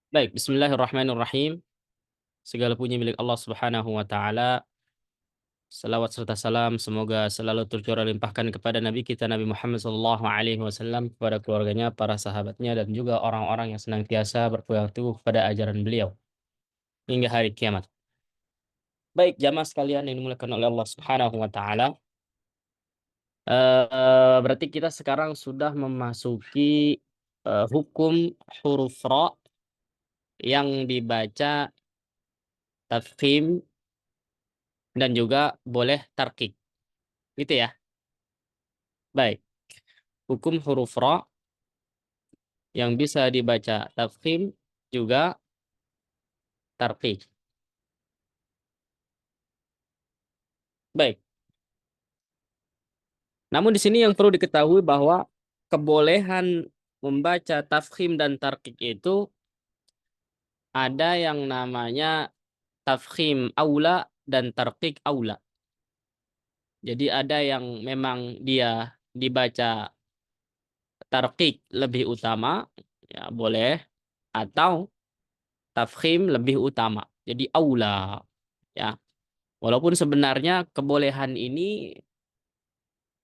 Baik, bismillahirrahmanirrahim. Segala puji milik Allah Subhanahu wa taala. Salawat serta salam semoga selalu tercurah limpahkan kepada Nabi kita Nabi Muhammad sallallahu alaihi wasallam, kepada keluarganya, para sahabatnya dan juga orang-orang yang senantiasa berpegang teguh kepada ajaran beliau hingga hari kiamat. Baik, jamaah sekalian yang dimuliakan oleh Allah Subhanahu wa taala. Berarti kita sekarang sudah memasuki hukum huruf ra yang dibaca tafkhim dan juga boleh tarqiq. Gitu ya. Baik, hukum huruf ra yang bisa dibaca tafkhim juga tarqiq. Baik. Namun di sini yang perlu diketahui bahwa kebolehan membaca tafkhim dan tarqiq itu ada yang namanya tafkhim aula dan tarqiq aula. Jadi ada yang memang dia dibaca tarqiq lebih utama, ya boleh, atau tafkhim lebih utama. Jadi aula, ya. Walaupun sebenarnya kebolehan ini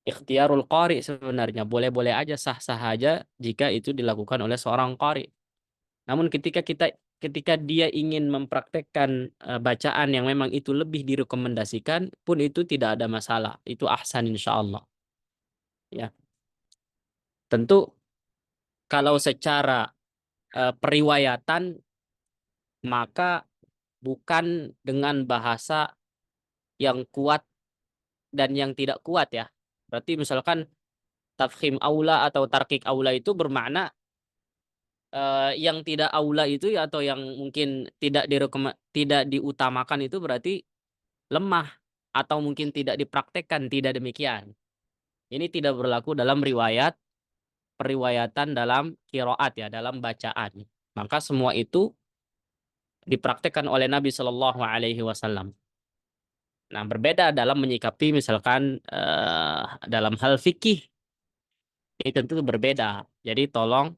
ikhtiarul qari sebenarnya, boleh-boleh aja, sah-sah aja jika itu dilakukan oleh seorang qari. Namun ketika dia ingin mempraktekkan bacaan yang memang itu lebih direkomendasikan pun itu tidak ada masalah. Itu ahsan insyaallah. Ya. Tentu kalau secara periwayatan maka bukan dengan bahasa yang kuat dan yang tidak kuat ya. Berarti misalkan tafkhim aula atau tarqiq aula itu bermakna yang tidak aula itu ya, atau yang mungkin tidak diutamakan itu berarti lemah atau mungkin tidak dipraktekkan, tidak demikian. Ini tidak berlaku dalam periwayatan dalam qiraat ya, dalam bacaan. Maka semua itu dipraktekkan oleh Nabi Shallallahu alaihi wasallam. Nah, berbeda dalam menyikapi misalkan dalam hal fikih, ini tentu berbeda. Jadi tolong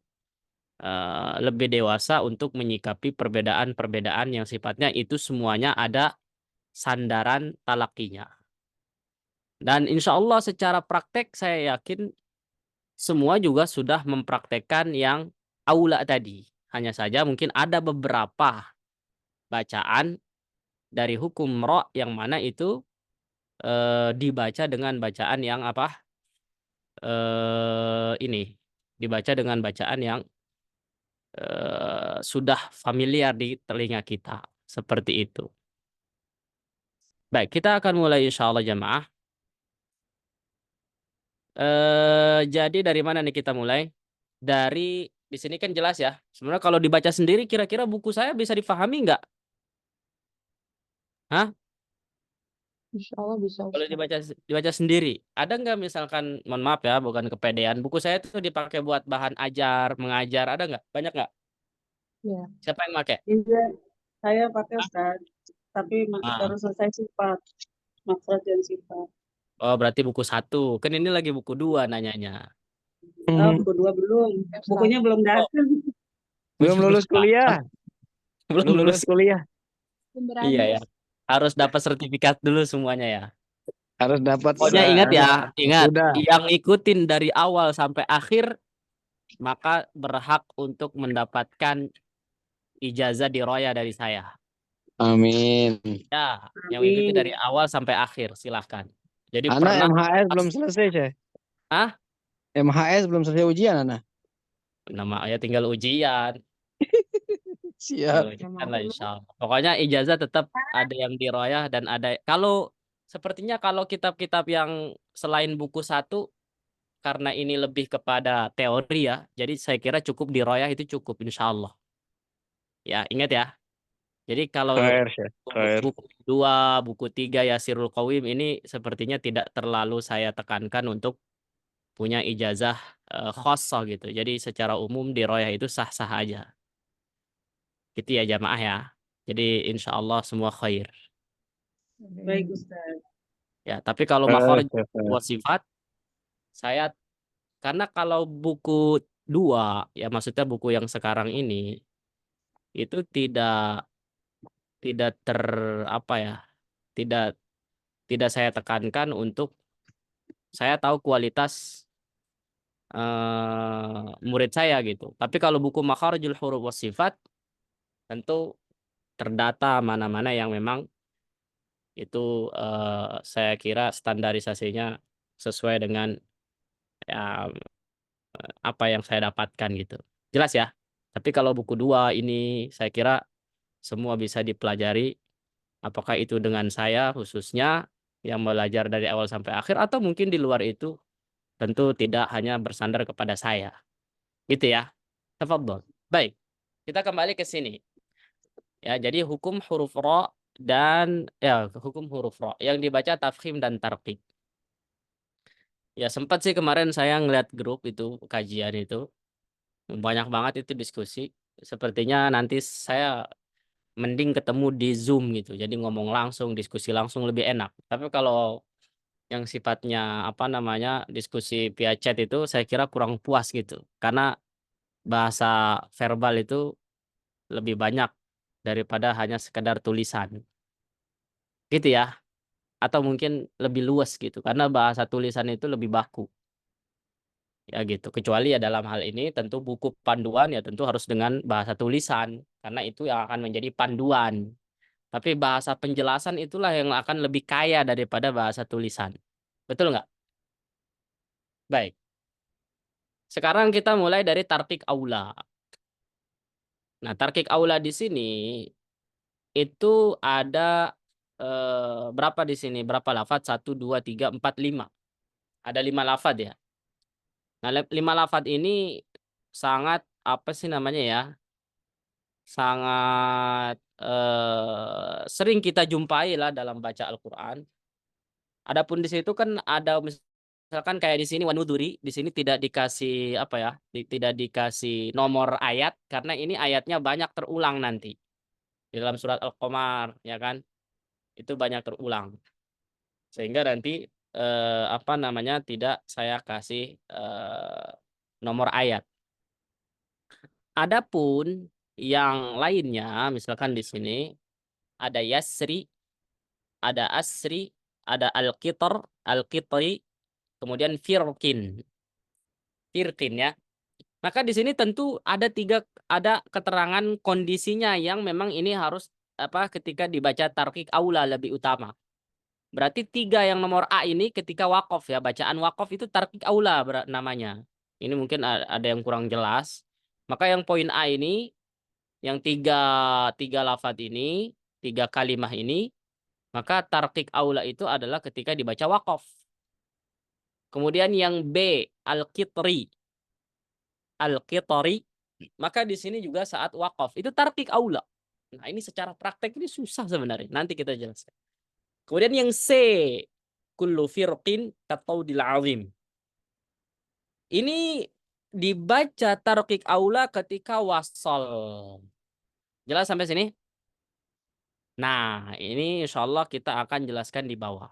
lebih dewasa untuk menyikapi perbedaan-perbedaan yang sifatnya itu semuanya ada sandaran talakinya. Dan insya Allah secara praktek saya yakin semua juga sudah mempraktekkan yang aula tadi. Hanya saja mungkin ada beberapa bacaan dari hukum ra yang mana itu dibaca dengan bacaan yang apa? Ini dibaca dengan bacaan yang sudah familiar di telinga kita. Seperti itu. Baik, kita akan mulai insya Allah jamaah. Jadi dari mana nih kita mulai? Dari di sini kan jelas ya. Sebenarnya kalau dibaca sendiri kira-kira buku saya bisa difahami nggak? Hah? Insya Allah bisa Kalau Ustaz. dibaca sendiri, ada nggak misalkan, mohon maaf ya, bukan kepedean, buku saya itu dipakai buat bahan ajar, mengajar, ada nggak? Banyak nggak? Ya. Siapa yang pakai? Iya, saya pakai Ustaz, tapi Ah. baru selesai sifat, makhraj dan sifat. Oh, berarti buku satu. Kan ini lagi buku dua nanyanya. Oh, buku 2 belum, bukunya belum Oh, datang. Belum lulus kuliah. belum Belum lulus. lulus kuliah. Iya ya. Harus dapat sertifikat dulu semuanya ya. Harus dapat Pokoknya ingat ya, ingat sudah. yang ngikutin dari awal sampai akhir maka berhak untuk mendapatkan ijazah diroya dari saya. Amin. Ya, yang ikuti dari Amin. awal sampai akhir, silahkan. Jadi Anak pernah MHS belum selesai, Ceh. ah MHS belum selesai ujian, anak. nama ya tinggal ujian. Siap. Lah insya Allah. Pokoknya ijazah tetap ada yang diroyah dan ada. Kalau sepertinya kalau kitab-kitab yang selain buku satu karena ini lebih kepada teori ya, jadi saya kira cukup diroyah itu cukup insya Allah. Ya ingat ya. Jadi kalau Khair, Ceh. Khair. buku 2, buku 3 Yasirul Qawim ini sepertinya tidak terlalu saya tekankan untuk punya ijazah khosoh gitu. Jadi secara umum diroyah itu sah-sah aja. Gitu ya jamaah ya. Jadi insya Allah semua khair. Baik Ustaz. Ya, tapi kalau Khair, makhraj Ceh, khair. buat sifat, saya karena kalau buku 2 ya maksudnya buku yang sekarang ini itu tidak apa ya, tidak saya tekankan untuk saya tahu kualitas murid saya gitu. Tapi kalau buku Makharijul Huruf was Sifat tentu terdata mana-mana yang memang itu saya kira standarisasinya sesuai dengan ya, apa yang saya dapatkan gitu. Jelas ya? Tapi kalau buku 2 ini saya kira semua bisa dipelajari, apakah itu dengan saya khususnya yang belajar dari awal sampai akhir atau mungkin di luar itu, tentu tidak hanya bersandar kepada saya. Gitu ya. Tafadhol. Baik. Kita kembali ke sini. Ya, jadi hukum huruf ra dan ya hukum huruf ra yang dibaca tafkhim dan tarqiq. Ya sempat sih kemarin saya ngeliat grup itu kajian itu banyak banget itu diskusi. Sepertinya nanti saya mending ketemu di Zoom gitu. Jadi ngomong langsung, diskusi langsung lebih enak. Tapi kalau yang sifatnya apa namanya diskusi via chat itu saya kira kurang puas gitu. Karena bahasa verbal itu lebih banyak daripada hanya sekedar tulisan. Gitu ya. Atau mungkin lebih luas gitu. Karena bahasa tulisan itu lebih baku. Ya gitu. Kecuali ya dalam hal ini tentu buku panduan ya tentu harus dengan bahasa tulisan. Karena itu yang akan menjadi panduan. Tapi bahasa penjelasan itulah yang akan lebih kaya daripada bahasa tulisan. Betul nggak? Baik. Sekarang kita mulai dari tarkik aula. Nah, tarkik aula di sini itu ada berapa di sini? Berapa lafadz? 1, 2, 3, 4, 5. Ada 5 lafadz ya. Nah, 5 lafadz ini sangat apa sih namanya ya? Sangat sering kita jumpai lah dalam baca Al-Qur'an. Adapun di situ kan ada misalkan kayak di sini wanuduri, di sini tidak dikasih apa ya? Tidak dikasih nomor ayat karena ini ayatnya banyak terulang nanti. Di dalam surat Al-Qamar ya kan? Itu banyak terulang. Sehingga nanti apa namanya? Tidak saya kasih nomor ayat. Adapun yang lainnya misalkan di sini ada yasri, ada asri, ada al-qitri, kemudian firqin ya. Maka di sini tentu ada ada keterangan kondisinya yang memang ini harus apa ketika dibaca tarkik aula lebih utama. Berarti 3 yang nomor A ini ketika wakof ya, bacaan wakof itu tarkik aula namanya. Ini mungkin ada yang kurang jelas. Maka yang poin A ini, yang tiga lafadz ini, 3 kalimah ini, maka tarkik aula itu adalah ketika dibaca wakof. Kemudian yang B, al-qitri, maka di sini juga saat wakof itu tarkik aula. Nah ini secara praktek ini susah sebenarnya. Nanti kita jelaskan. Kemudian yang C, kullu firqin kataudil azim. Ini dibaca tarkik aula ketika wasol. Jelas sampai sini? Nah ini insya Allah kita akan jelaskan di bawah.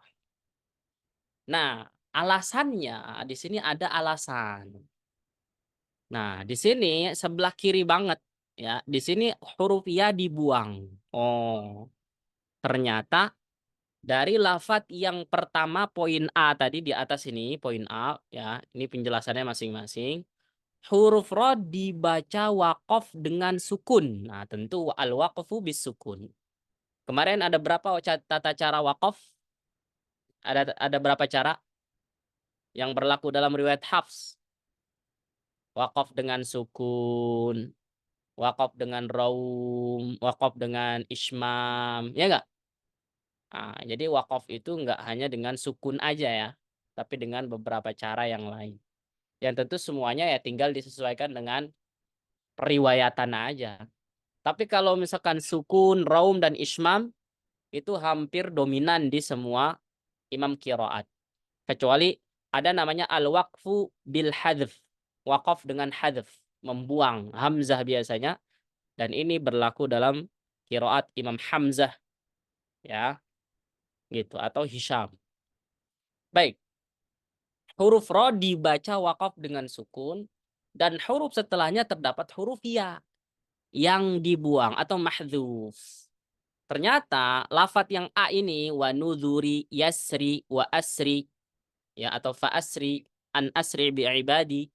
Nah alasannya di sini ada alasan. Nah, di sini sebelah kiri banget ya. Di sini huruf ya dibuang. Oh, ternyata dari lafadz yang pertama poin A tadi di atas ini, poin A ya. Ini penjelasannya masing-masing. Huruf ra dibaca waqaf dengan sukun. Nah, tentu al-waqfu bis sukun. Kemarin ada berapa tata cara waqaf? Ada berapa cara yang berlaku dalam riwayat Hafs? Waqaf dengan sukun, wakaf dengan raum, wakaf dengan ismam, ya enggak? Nah, jadi wakaf itu enggak hanya dengan sukun aja ya, tapi dengan beberapa cara yang lain. Yang tentu semuanya ya tinggal disesuaikan dengan periwayatan aja. Tapi kalau misalkan sukun, raum, dan ismam, itu hampir dominan di semua imam qiraat. Kecuali ada namanya al-waqfu bil hadf, wakaf dengan hadf, membuang hamzah biasanya. Dan ini berlaku dalam qiraat Imam Hamzah ya, gitu atau Hisham. Baik. Huruf ra dibaca waqaf dengan sukun dan huruf setelahnya terdapat huruf ya. yang dibuang atau mahdzuf. Ternyata lafat yang a ini wa nudhuri yasri wa asri ya atau fa asri an asri bi ibadi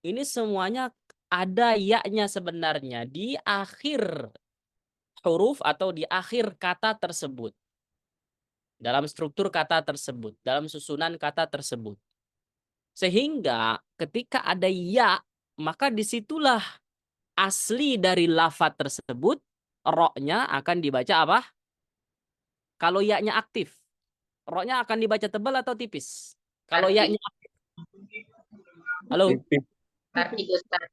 ini semuanya ada ya-nya sebenarnya di akhir huruf atau di akhir kata tersebut. Dalam struktur kata tersebut, dalam susunan kata tersebut. Sehingga ketika ada ya, maka disitulah asli dari lafaz tersebut, ro-nya akan dibaca apa? Kalau ya-nya aktif, ro-nya akan dibaca tebal atau tipis? Kalau ya-nya aktif. Halo? Tarkik Ustaz.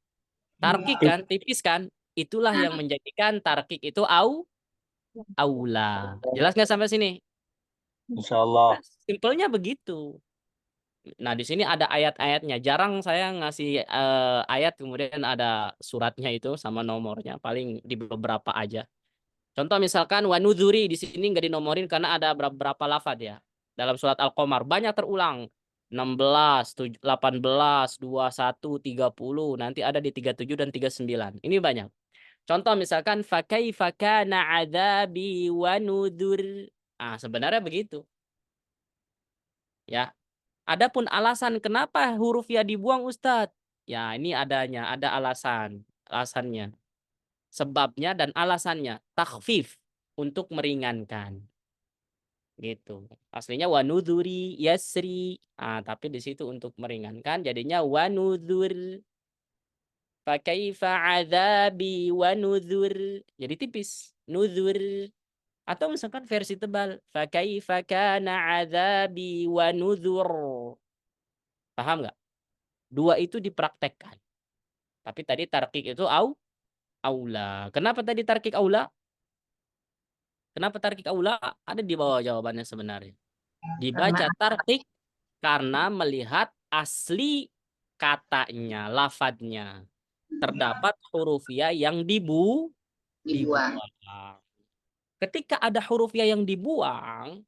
Tarkik kan, tipis kan? Itulah yang menjadikan tarkik itu aula. Jelas nggak sampai sini? Insyaallah. Simpelnya begitu. Nah, di sini ada ayat-ayatnya. Jarang saya ngasih ayat kemudian ada suratnya itu sama nomornya. Paling di beberapa aja. Contoh misalkan wanudhuri di sini nggak dinomorin karena ada beberapa lafaz ya. Dalam surat Al-Qamar banyak terulang. 16, 18, 21, 30. Nanti ada di 37 dan 39. Ini banyak. Contoh misalkan fakaifa kana adzabi wa nudhur. Ah, sebenarnya begitu. Ya. Adapun alasan kenapa huruf ya dibuang Ustadz? Ya, ini adanya, ada alasannya. Sebabnya dan alasannya takhfif untuk meringankan. Gitu. Aslinya wa nudhuri yasri. Ah, tapi di situ untuk meringankan jadinya wa nudhur. Fakaifa adzabi wa nudhur. Jadi tipis. Nudhur. Atau misalkan versi tebal. Fakaifa kana adzabi wa nudhur. Paham nggak? Dua itu dipraktekkan. Tapi tadi tarkik itu aula. Kenapa tadi tarkik aula? Kenapa tarkik aula? Ada di bawah jawabannya sebenarnya. Dibaca tarkik karena melihat asli katanya, lafadznya. Terdapat huruf ya yang dibuang. Ketika ada huruf ya yang dibuang,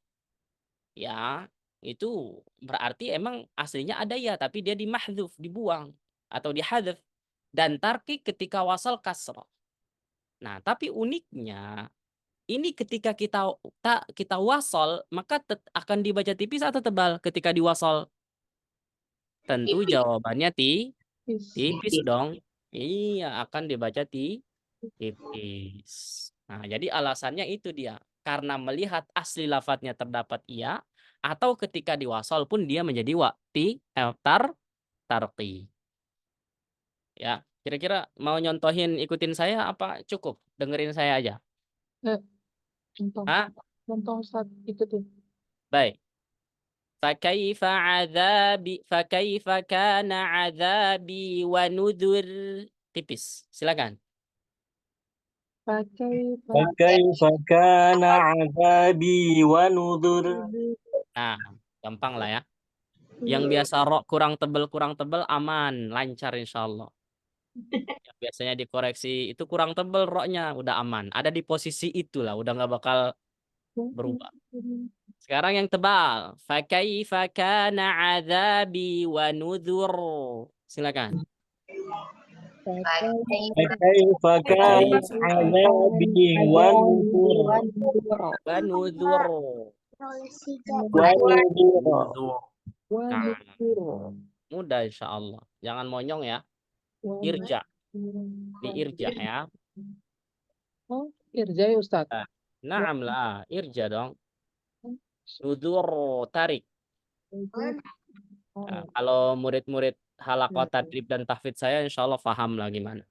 ya itu berarti emang aslinya ada ya, tapi dia dimahdzuf, dibuang atau dihadzaf. Dan tarkik ketika wasal kasrah. Nah, tapi uniknya ini ketika kita wasal, maka akan dibaca tipis atau tebal ketika diwasal? Tentu Tipis. jawabannya tipis Tipis. dong. Iya, akan dibaca tipis. Nah, jadi alasannya itu dia. Karena melihat asli lafadznya terdapat iya, atau ketika diwasal pun dia menjadi tarqi. Ya, kira-kira mau nyontohin ikutin saya apa cukup dengerin saya aja? Contoh. Hah? Contoh Ustaz, ikutin. Baik. Fakaifa kana adzabi wa nudhur. Tipis. Silakan. Fakaifa kana adzabi wa nudhur. Nah, gampang lah ya. Yang biasa ro kurang tebel aman, lancar insyaallah. Yang biasanya dikoreksi itu kurang tebel roknya udah aman. Ada di posisi itulah, udah nggak bakal berubah. Sekarang yang tebal. Fakaifa kana adzabi wa nudhur. Silakan. Fakaifa kana adzabi wa nudhur. Wa nudhur. Nah, mudah insyaallah. Jangan monyong ya. Irja. Di irja ya. Oh, irja ya Ustaz. Naam lah, irja dong. Nudhur tarik. Nah, kalau murid-murid halaqah tadrib dan tahfidz saya insyaallah paham lah gimana.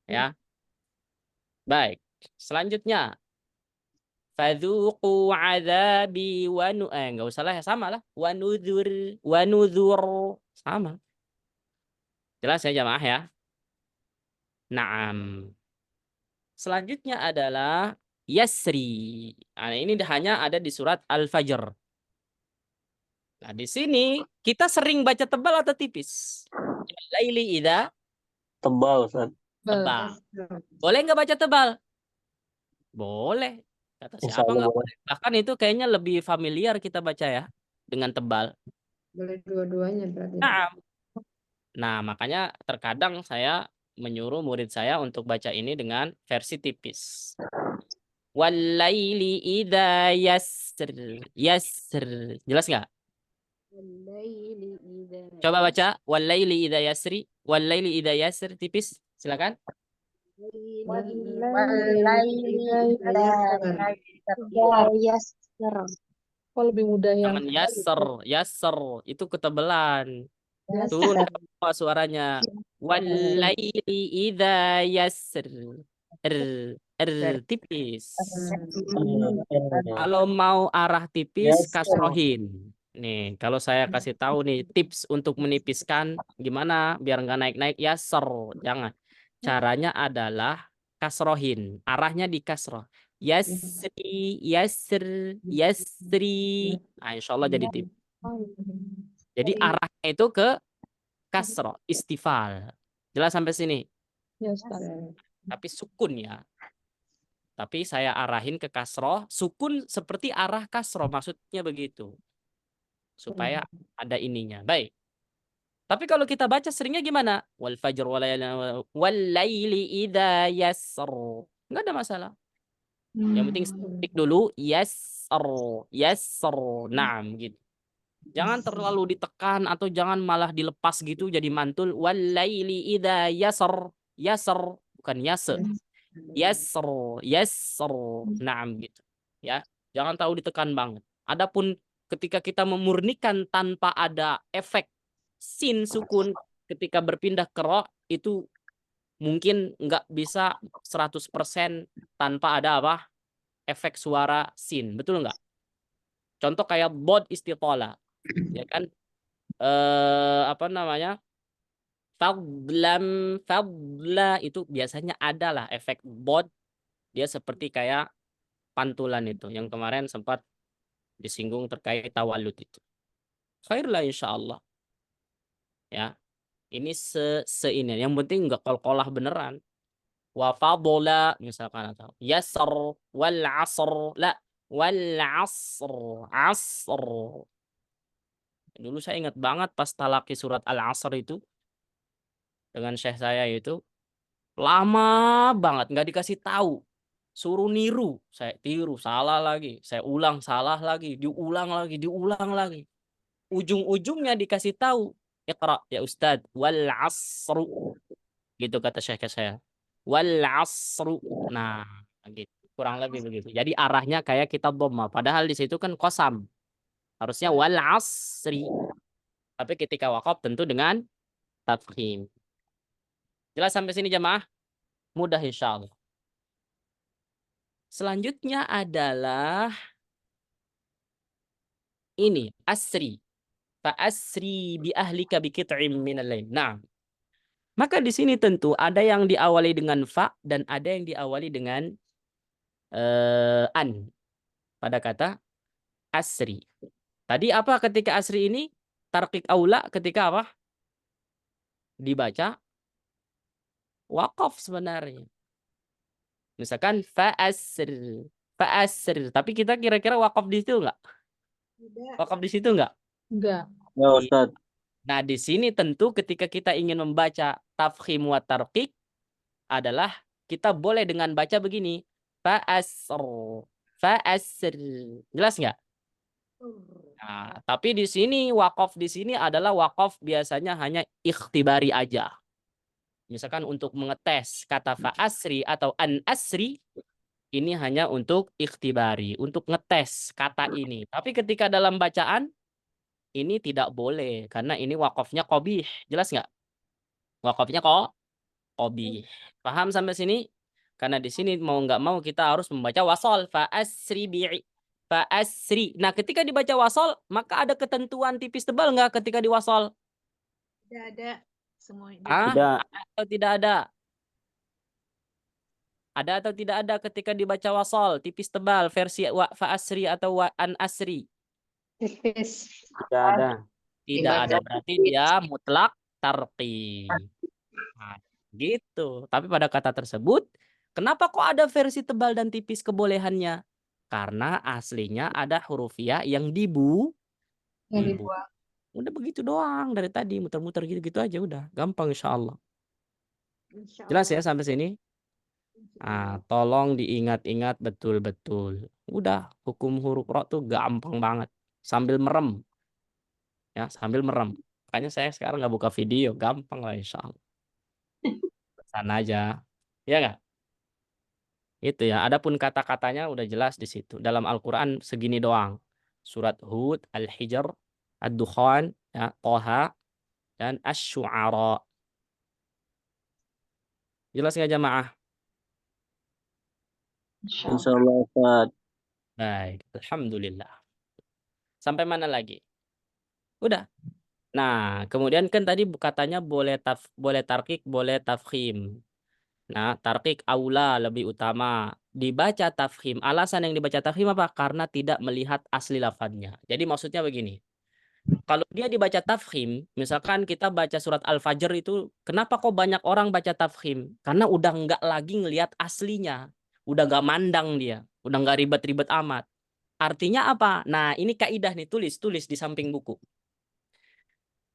Ya. Baik. Selanjutnya fadzuqu adzabi wa enggak usah lah, sama lah. Wa nudhur sama. Jelas ya jamaah ya? Naam. Selanjutnya adalah yasri. Nah, ini hanya ada di surat Al-Fajr. Nah, di sini kita sering baca tebal atau tipis? Laili idza Tebal, Ustaz. tebal. Boleh nggak baca tebal? Boleh. Kata siapa nggak boleh? Bahkan itu kayaknya lebih familiar kita baca ya dengan tebal. Boleh dua-duanya berarti. Nah, makanya terkadang saya menyuruh murid saya untuk baca ini dengan versi tipis. Walaili idza yasr. Yasr. Jelas nggak? Coba baca. Walaili idza yasri. Walaili idza yasr tipis. Silakan. Kok lebih mudah yang Jangan yasser. Yasser itu ketebelan. Turun ke bawah suaranya. Walaili idza yasr. Tipis. Kalau mau arah tipis, Yes. kasrohin. Nih, kalau saya kasih tahu nih tips untuk menipiskan gimana biar nggak naik-naik yasser. Jangan. Caranya adalah kasrohin. Arahnya di kasroh. Yasri, yasr, yasri. Nah, insya Allah jadi tipis. Jadi arahnya itu ke kasroh, istifal. Jelas sampai sini? ya Ustaz. Tapi sukun ya. Tapi saya arahin ke kasroh. Sukun seperti arah kasroh. Maksudnya begitu. Supaya ada ininya. Baik. Tapi kalau kita baca seringnya gimana? Wal fajr wal laili idza yasr. Enggak ada masalah. Yang penting stick dulu yasr. Yasr. Naam gitu. Jangan terlalu ditekan atau jangan malah dilepas gitu jadi mantul. Wal laili idza yasr. Yasr bukan yasr. Yasr. Yasr. Naam gitu. Ya, jangan terlalu ditekan banget. Adapun ketika kita memurnikan tanpa ada efek sin sukun ketika berpindah ke ro itu mungkin nggak bisa 100% tanpa ada apa efek suara sin, betul nggak? Contoh kayak bod istitola, ya kan? Apa namanya? Fadlam, fadla itu biasanya ada lah efek bod, dia seperti kayak pantulan itu yang kemarin sempat disinggung terkait tawalud itu. Khair lah insya Allah. Ya, ini ini. Yang penting nggak kol-kolah beneran. Wa fadola misalkan atau yasr wal asr la wal asr asr. Dulu saya ingat banget pas talaki surat al-asr itu dengan syekh saya itu lama banget nggak dikasih tahu. Suruh niru, saya tiru, salah lagi, saya ulang salah lagi, diulang lagi, diulang lagi. Ujung-ujungnya dikasih tahu. Iqra ya Ustadz wal asru gitu kata syekh saya wal asru. Nah gitu kurang lebih begitu. Jadi arahnya kayak kita dhamma padahal di situ kan qasam harusnya wal asri tapi ketika waqaf tentu dengan tafkhim. Jelas sampai sini jamaah? Mudah insyaallah. Selanjutnya adalah ini asri fa asri bi ahlika bi qit'in minal lail. Nah, maka di sini tentu ada yang diawali dengan fa dan ada yang diawali dengan an pada kata asri. Tadi apa ketika asri ini? Tarqiq aula ketika apa? Dibaca waqaf sebenarnya. Misalkan fa asr. Tapi kita kira-kira waqaf di situ enggak? Waqaf di situ enggak? Enggak. Ya Ustaz. Nah, di sini tentu ketika kita ingin membaca tafkhim wa tarqiq adalah kita boleh dengan baca begini. Fa asr. Fa asr. Jelas enggak? Nah, tapi di sini waqaf di sini adalah waqaf biasanya hanya ikhtibari aja. Misalkan untuk mengetes kata fa asri atau an asri ini hanya untuk ikhtibari, untuk ngetes kata ini. Tapi ketika dalam bacaan ini tidak boleh karena ini waqafnya qabih. Jelas nggak? Waqafnya kok qabih. Paham sampai sini? Karena di sini mau nggak mau kita harus membaca wasal fa asri bi'i fa asri. Nah, ketika dibaca wasal maka ada ketentuan tipis tebal nggak ketika diwasal? Tidak ada semuanya. Tidak. Atau tidak ada? Ada atau tidak ada ketika dibaca wasal tipis tebal versi wa fa asri atau wa an asri? Tipis. Tidak ada. Tidak ada, berarti dia mutlak tarqi. Nah, gitu. Tapi pada kata tersebut, kenapa kok ada versi tebal dan tipis kebolehannya? Karena aslinya ada hurufiah yang dibuang. Udah begitu doang dari tadi muter-muter gitu-gitu aja udah gampang insya Allah. Insya Jelas ya Allah. sampai sini? Tolong diingat-ingat betul-betul. Udah, hukum huruf ro tuh gampang banget. Sambil merem. Ya, sambil merem. Makanya saya sekarang nggak buka video. Gampang lah insya Allah. Sana aja. Ya nggak? Itu ya. Adapun kata-katanya udah jelas di situ. Dalam Al-Quran segini doang. Surat Hud, Al-Hijr, Ad-Dukhan, ya, Toha, dan Asy-Syu'ara. Jelas nggak jamaah? Insya Allah Ustaz. Baik, alhamdulillah. Sampai mana lagi? Udah. Nah, kemudian kan tadi katanya boleh tarkik, boleh tafkhim. Nah, tarkik aula lebih utama. Dibaca tafkhim. Alasan yang dibaca tafkhim apa? Karena tidak melihat asli lafadznya. Jadi maksudnya begini. Kalau dia dibaca tafkhim, misalkan kita baca surat Al-Fajr itu, kenapa kok banyak orang baca tafkhim? Karena udah nggak lagi ngelihat aslinya. Udah nggak mandang dia. Udah nggak ribet-ribet amat. Artinya apa? Nah, ini kaidah nih, tulis di samping buku.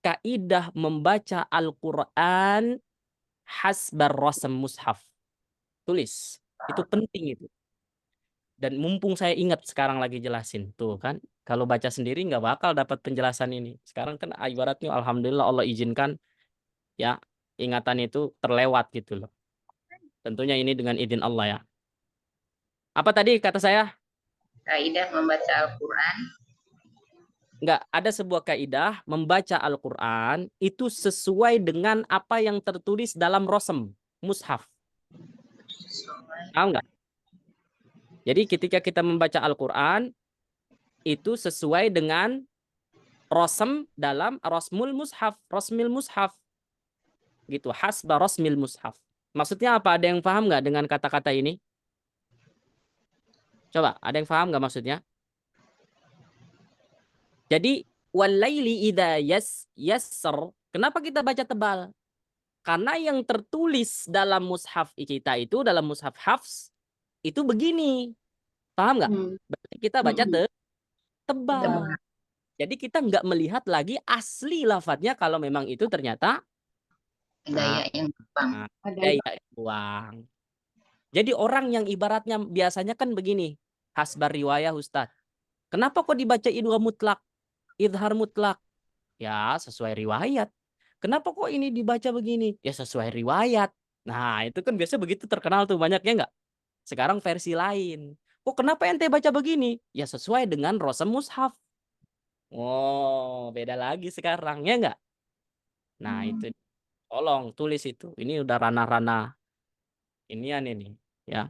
Kaidah membaca Al-Quran hasbar rasam mushaf. Tulis. Itu penting itu. Dan mumpung saya ingat sekarang lagi jelasin. Tuh kan. Kalau baca sendiri nggak bakal dapat penjelasan ini. Sekarang kan ibaratnya alhamdulillah Allah izinkan ya ingatan itu terlewat gitu loh. Tentunya ini dengan izin Allah ya. Apa tadi kata saya? Kaidah membaca Al-Quran. Enggak, ada sebuah kaidah membaca Al-Quran itu sesuai dengan apa yang tertulis dalam rosem, mushaf. Tahu enggak? Jadi ketika kita membaca Al-Quran itu sesuai dengan rosem dalam rosmil mushaf. Gitu, hasba rosmil mushaf. Maksudnya apa? Ada yang paham nggak dengan kata-kata ini? Coba, ada yang paham nggak maksudnya? Jadi, walaili idza yassar. Kenapa kita baca tebal? Karena yang tertulis dalam mushaf kita itu, dalam mushaf Hafs, itu begini. Paham nggak? Berarti kita baca tebal. Jadi kita nggak melihat lagi asli lafadznya kalau memang itu ternyata Ada yang gampang. ada uang. Jadi orang yang ibaratnya biasanya kan begini, hasbar riwayah Ustadz. Kenapa kok dibaca idgham mutlak, idhar mutlak? Ya sesuai riwayat. Kenapa kok ini dibaca begini? Ya sesuai riwayat. Nah itu kan biasa begitu terkenal tuh banyaknya nggak? Sekarang versi lain. Kok kenapa ente baca begini? Ya sesuai dengan rosem mushaf. Oh beda lagi sekarang ya nggak? Nah itu tolong tulis itu. Ini udah ranah-ranah inian ini ya.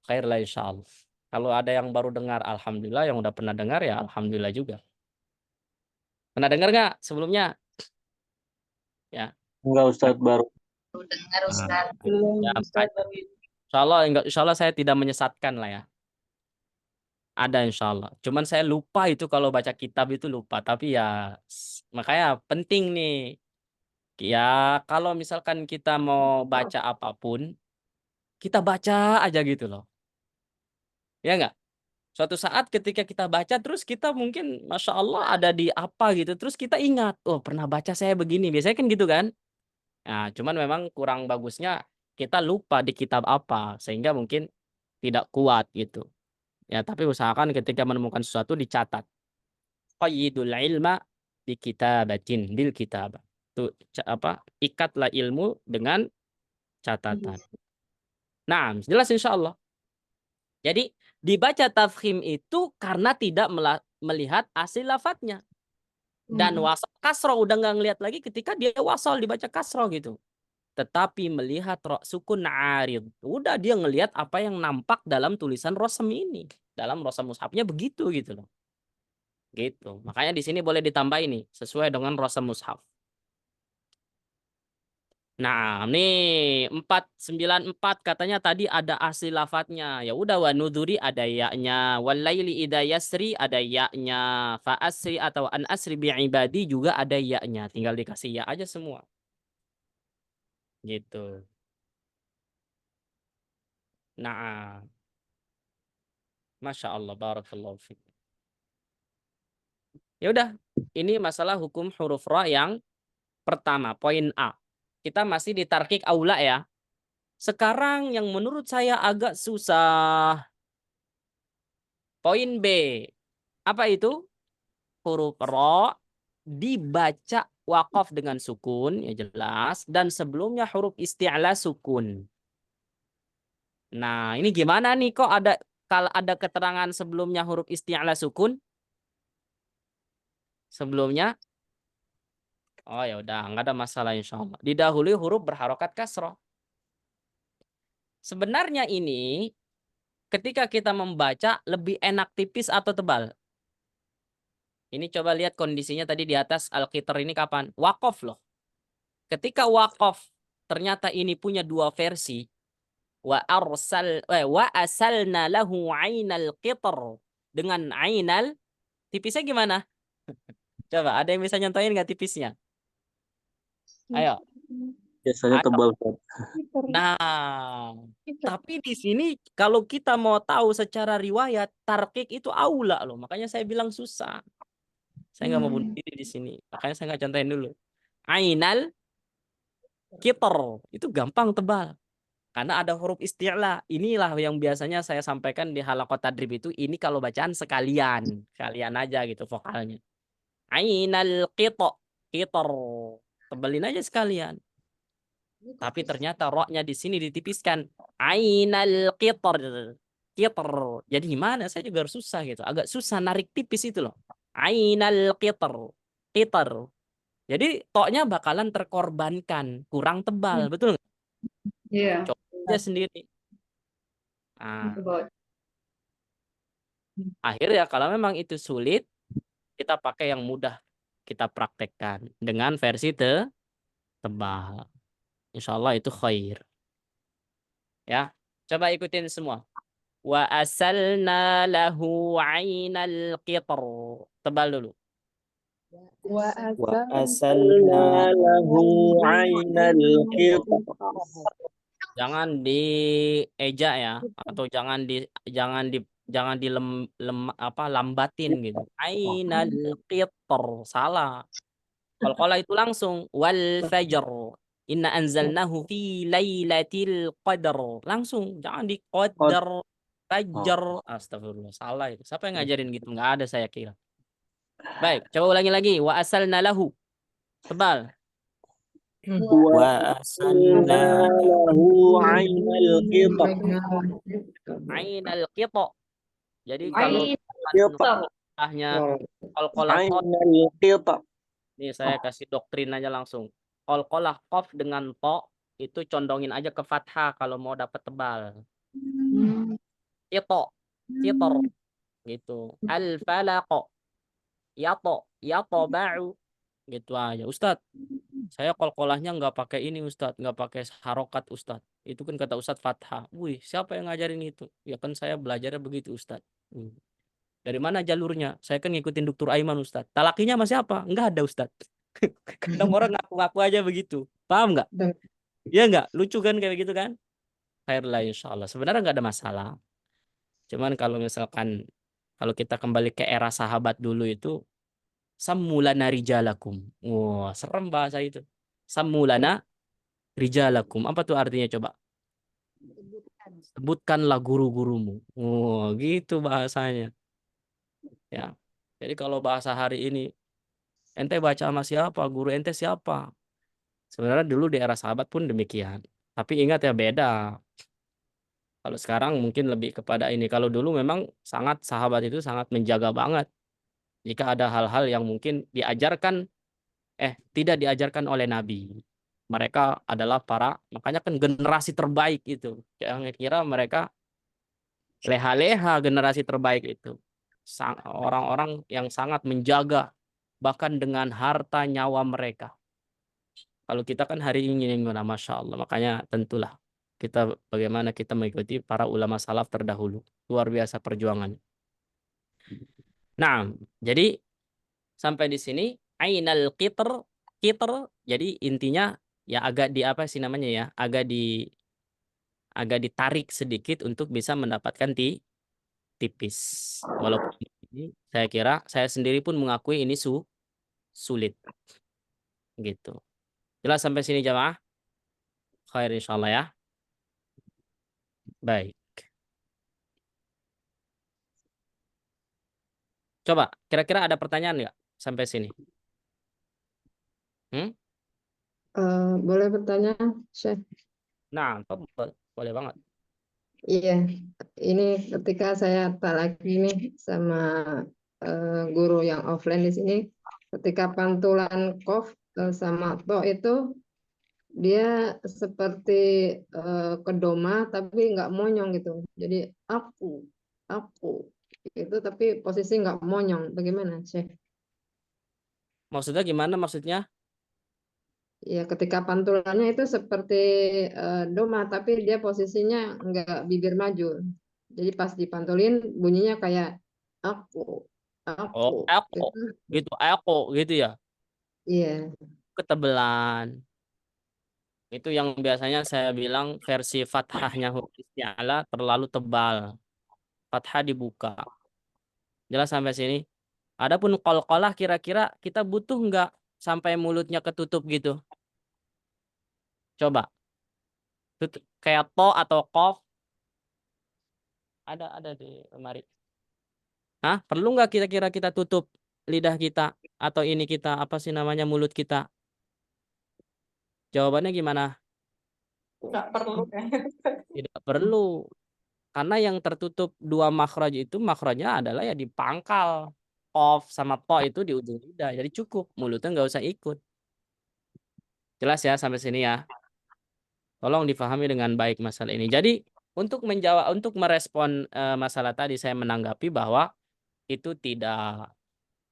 Khairlah insyaallah. Kalau ada yang baru dengar, alhamdulillah. Yang udah pernah dengar ya alhamdulillah juga. Pernah dengar nggak sebelumnya? Ya. Enggak Ustadz, baru. Dengar Ustaz. Belum Ya, Ustaz baru ini. insya Allah saya tidak menyesatkan lah ya. Ada insya Allah. Cuman saya lupa itu kalau baca kitab itu lupa. Tapi ya makanya penting nih. Ya kalau misalkan kita mau baca apapun, kita baca aja gitu loh. Ya nggak? Suatu saat ketika kita baca terus kita mungkin Masya Allah ada di apa gitu. Terus kita ingat, oh pernah baca saya begini. Biasanya kan gitu kan. Nah cuman memang kurang bagusnya kita lupa di kitab apa. Sehingga mungkin tidak kuat gitu. Ya tapi usahakan ketika menemukan sesuatu dicatat. Qayyidul ilma bi kitabatin bil kitabah. Tuh ikatlah ilmu dengan catatan. Nah, jelas insya Allah. Jadi dibaca tafkhim itu karena tidak melihat asli lafadznya. Dan wasal kasroh udah nggak ngelihat lagi ketika dia wasal dibaca kasroh gitu. Tetapi melihat sukun arid. Udah dia ngelihat apa yang nampak dalam tulisan rosem ini. Dalam rosem mushafnya begitu gitu loh. Gitu. Makanya di sini boleh ditambah ini sesuai dengan rosem mushaf. Nah, nih 494 katanya tadi ada asli lafadznya. Ya udah wa nudhuri ada ya-nya, walaili idza yasri ada ya-nya, fa asri atau an asri bi ibadi juga ada ya-nya. Tinggal dikasih ya aja semua. Gitu. Nah. Masya Allah, barakallahu fiik. Ya udah, ini masalah hukum huruf ra yang pertama, poin A. kita masih di tarkik aula ya. Sekarang yang menurut saya agak susah. Poin B. Apa itu? Huruf ro dibaca waqaf dengan sukun, ya jelas. Dan sebelumnya huruf isti'la sukun. Nah, ini gimana nih? Kok ada kalau ada keterangan sebelumnya huruf isti'la sukun? Sebelumnya? Oh ya udah, nggak ada masalah insya Allah. Didahului huruf berharokat kasroh. Sebenarnya ini ketika kita membaca lebih enak tipis atau tebal? Ini coba lihat kondisinya tadi di atas Al-Qitr ini kapan? Waqaf loh. Ketika waqaf ternyata ini punya dua versi. Wa asalna lahu 'ainal qitr. Dengan 'ainal tipisnya gimana? Coba ada yang bisa nyontohin nggak tipisnya? Ayo. Biasanya Ayo. tebal, Ustaz. Nah, tapi di sini kalau kita mau tahu secara riwayat tarkik itu aula loh. Makanya saya bilang susah. Saya nggak mau bunuh diri di sini. Makanya saya nggak contohin dulu. Ainal qitr itu gampang tebal. Karena ada huruf isti'la. Inilah yang biasanya saya sampaikan di halaqah tadrib itu. Ini kalau bacaan sekalian. Sekalian aja gitu vokalnya. Ainal qitr. Tebelin aja sekalian. Tapi ternyata ro-nya di sini ditipiskan. Ainal qitr. Qitr. Jadi gimana? Saya juga harus susah gitu. Agak susah narik tipis itu loh. Ainal qitr. Qitr. Jadi to-nya bakalan terkorbankan. Kurang tebal. Betul nggak? Iya. Coba aja sendiri. Nah, akhirnya kalau memang itu sulit, kita pakai yang mudah. Kita praktekkan. Dengan versi tebal. Insya Allah itu khair. Ya, coba ikutin semua. Wa asalna lahu 'ainal qitr. Tebal dulu. Wa Asalna lahu 'ainal qitr. Jangan dieja ya, atau jangan lambatin gitu. Ainal qitr. Salah. Qalqalah itu langsung wal fajr. Inna anzalnahu fi lailatul qadar. Langsung, jangan di qadar. Fajar. Astagfirullah, salah itu. Siapa yang ngajarin gitu? Nggak ada saya kira. Baik, coba ulangi lagi. Wa asalna lahu. Tebal. Wa asalna lahu 'ainal qitr. Ainal qita. Jadi kalau istilahnya qalqalah qaf, 'ainal qitr. nih saya kasih doktrin aja langsung. Qalqalah qaf dengan to itu condongin aja ke fathah kalau mau dapat tebal. Qita, qitr gitu. Al falaq. Yato ba'u gitu aja. Ustadz, saya qalqalahnya nggak pakai ini Ustadz, nggak pakai harokat Ustadz. Itu kan kata Ustadz fathah. Wih, siapa yang ngajarin itu? Ya kan saya belajarnya begitu Ustadz. Dari mana jalurnya? Saya kan ngikutin Dr. Aiman Ustadz. Talakinya masih apa? Nggak ada Ustadz. Kadang orang ngaku-ngaku aja begitu. Paham nggak? Iya nggak? Lucu kan kayak begitu kan? Khairlah insya Allah. Sebenarnya nggak ada masalah. Cuman kalau misalkan kalau kita kembali ke era sahabat dulu itu Sammulana rijalakum. Wah, serem bahasa itu. Sammulana rijalakum. Apa tuh artinya coba? Sebutkanlah guru-gurumu. Wah, gitu bahasanya. Ya. Jadi kalau bahasa hari ini, ente baca sama siapa? Guru ente siapa? Sebenarnya dulu di era sahabat pun demikian. Tapi ingat ya beda. Kalau sekarang mungkin lebih kepada ini. Kalau dulu memang sangat sahabat itu sangat menjaga banget. Jika ada hal-hal yang mungkin tidak diajarkan oleh Nabi. Mereka adalah makanya kan generasi terbaik itu. Jangan kira mereka leha-leha generasi terbaik itu. Orang-orang yang sangat menjaga bahkan dengan harta nyawa mereka. Kalau kita kan hari ini Masya Allah. Makanya tentulah bagaimana kita mengikuti para ulama salaf terdahulu. Luar biasa perjuangannya. Nah, jadi sampai di sini ainal qitr. Jadi intinya ya agak ditarik sedikit untuk bisa mendapatkan tipis. Walaupun ini saya kira saya sendiri pun mengakui ini sulit. Gitu. Jelas sampai sini jamaah? Khair insyaallah ya. Baik. Coba, kira-kira ada pertanyaan nggak sampai sini? Boleh bertanya, Syekh? Nah, boleh banget. Iya, ini ketika saya lagi nih sama guru yang offline di sini, ketika pantulan kof sama to itu dia seperti kedoma tapi nggak monyong gitu. Jadi aku itu tapi posisi nggak monyong. Bagaimana, Syekh? Maksudnya gimana maksudnya? Ya, ketika pantulannya itu seperti doma, tapi dia posisinya nggak bibir maju. Jadi pas dipantulin bunyinya kayak aku, Oh, gitu. aku gitu ya. Iya, Ketebelan. Itu yang biasanya saya bilang versi fathahnya huruf isti'ala terlalu tebal. Fathah dibuka. Jelas sampai sini? Adapun qalqalah kira-kira kita butuh nggak sampai mulutnya ketutup gitu? Coba. Kayak to atau qaf. Ada di lemari. Hah? Perlu nggak kira-kira kita tutup lidah kita atau ini kita apa sih namanya mulut kita? Jawabannya gimana? Nggak perlu kayaknya. Tidak perlu. Karena yang tertutup dua makhraj itu makhrajnya adalah ya di pangkal. Qaf sama to itu di ujung lidah. Jadi cukup. Mulutnya nggak usah ikut. Jelas ya sampai sini ya. Tolong difahami dengan baik masalah ini. Jadi untuk merespon masalah tadi saya menanggapi bahwa itu tidak,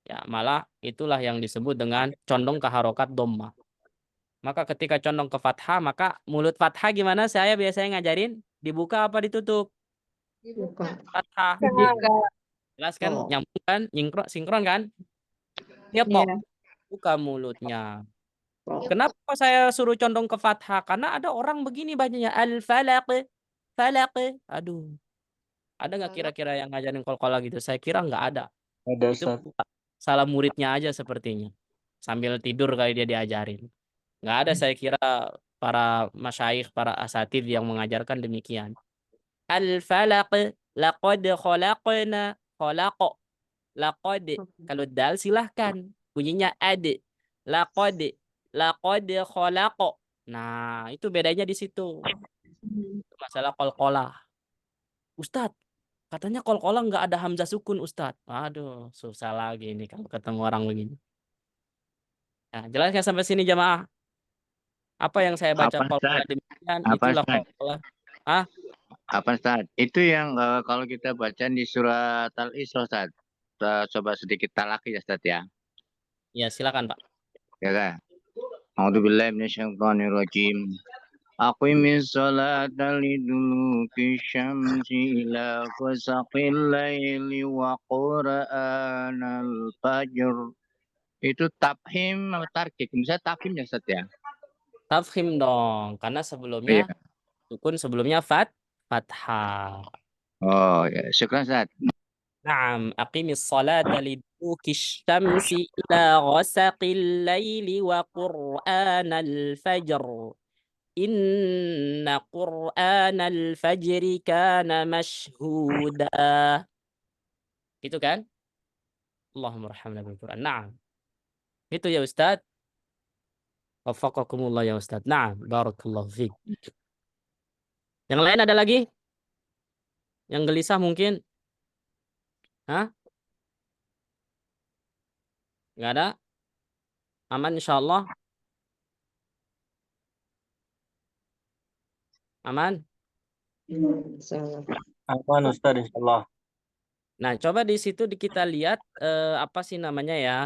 ya malah itulah yang disebut dengan condong ke harokat dhammah. Maka ketika condong ke fathah, maka mulut fathah gimana saya biasanya ngajarin? Dibuka apa ditutup? bukan. Fathah. Jelas kan? Oh. Nyambung kan? Sinkron kan? Ya, Iya. buka mulutnya. Oh. Kenapa saya suruh condong ke fathah? Karena ada orang begini bacanya al-falaq. Falaq. Aduh. Ada nggak kira-kira yang ngajarin qalqalah gitu? Saya kira nggak ada. Ada Itu Ustaz. salah muridnya aja sepertinya. Sambil tidur kali dia diajarin. Nggak ada saya kira para masyayikh, para asatidz yang mengajarkan demikian. Al-falaq. Laqad khalaqna. Khalaq. Laqad. Kalau dal silahkan. Bunyinya ad. Laqad. Laqad khalaq. Nah, itu bedanya di situ. Masalah qalqalah. Ustadz, katanya qalqalah nggak ada hamzah sukun, Ustadz. Aduh, susah lagi ini kalau ketemu orang begini. Nah, jelas nggak sampai sini jamaah? Apa yang saya baca Apa, qalqalah Ustaz? demikian, Apa, itulah Ustaz? qalqalah. Apa, Ustaz? Itu yang kalau kita baca di surat Al-Isra, Ustaz. Coba sedikit talaki ya, Ustaz ya. Ya, silakan, Pak. Ya kan? A'udzubillahi minasyaitonirrajim. Aqimis sholata liduluki syamsi ila ghasaqil laili wa qur'anal fajr. Itu tafhim atau tarkik? Bisa tafhim ya, Ustaz ya? Tafhim dong, karena sebelumnya sukun, sebelumnya fathah. Oh, ya. Syukran, Ustaz. Naam, aqimis salata liduluki syamsi ila ghasaqil laili wa qur'anal fajr. Inna qur'anal fajri kana mashhuda. Gitu kan? Allahumma arhamna bil Qur'an. Naam. Itu ya Ustaz. Waffaqakumullah ya Ustaz. Naam, barakallahu fiik. Yang lain ada lagi? Yang gelisah mungkin? Hah? Enggak ada? Aman insyaallah? Aman? Aman Ustaz insyaallah. Nah, coba di situ kita lihat apa sih namanya ya?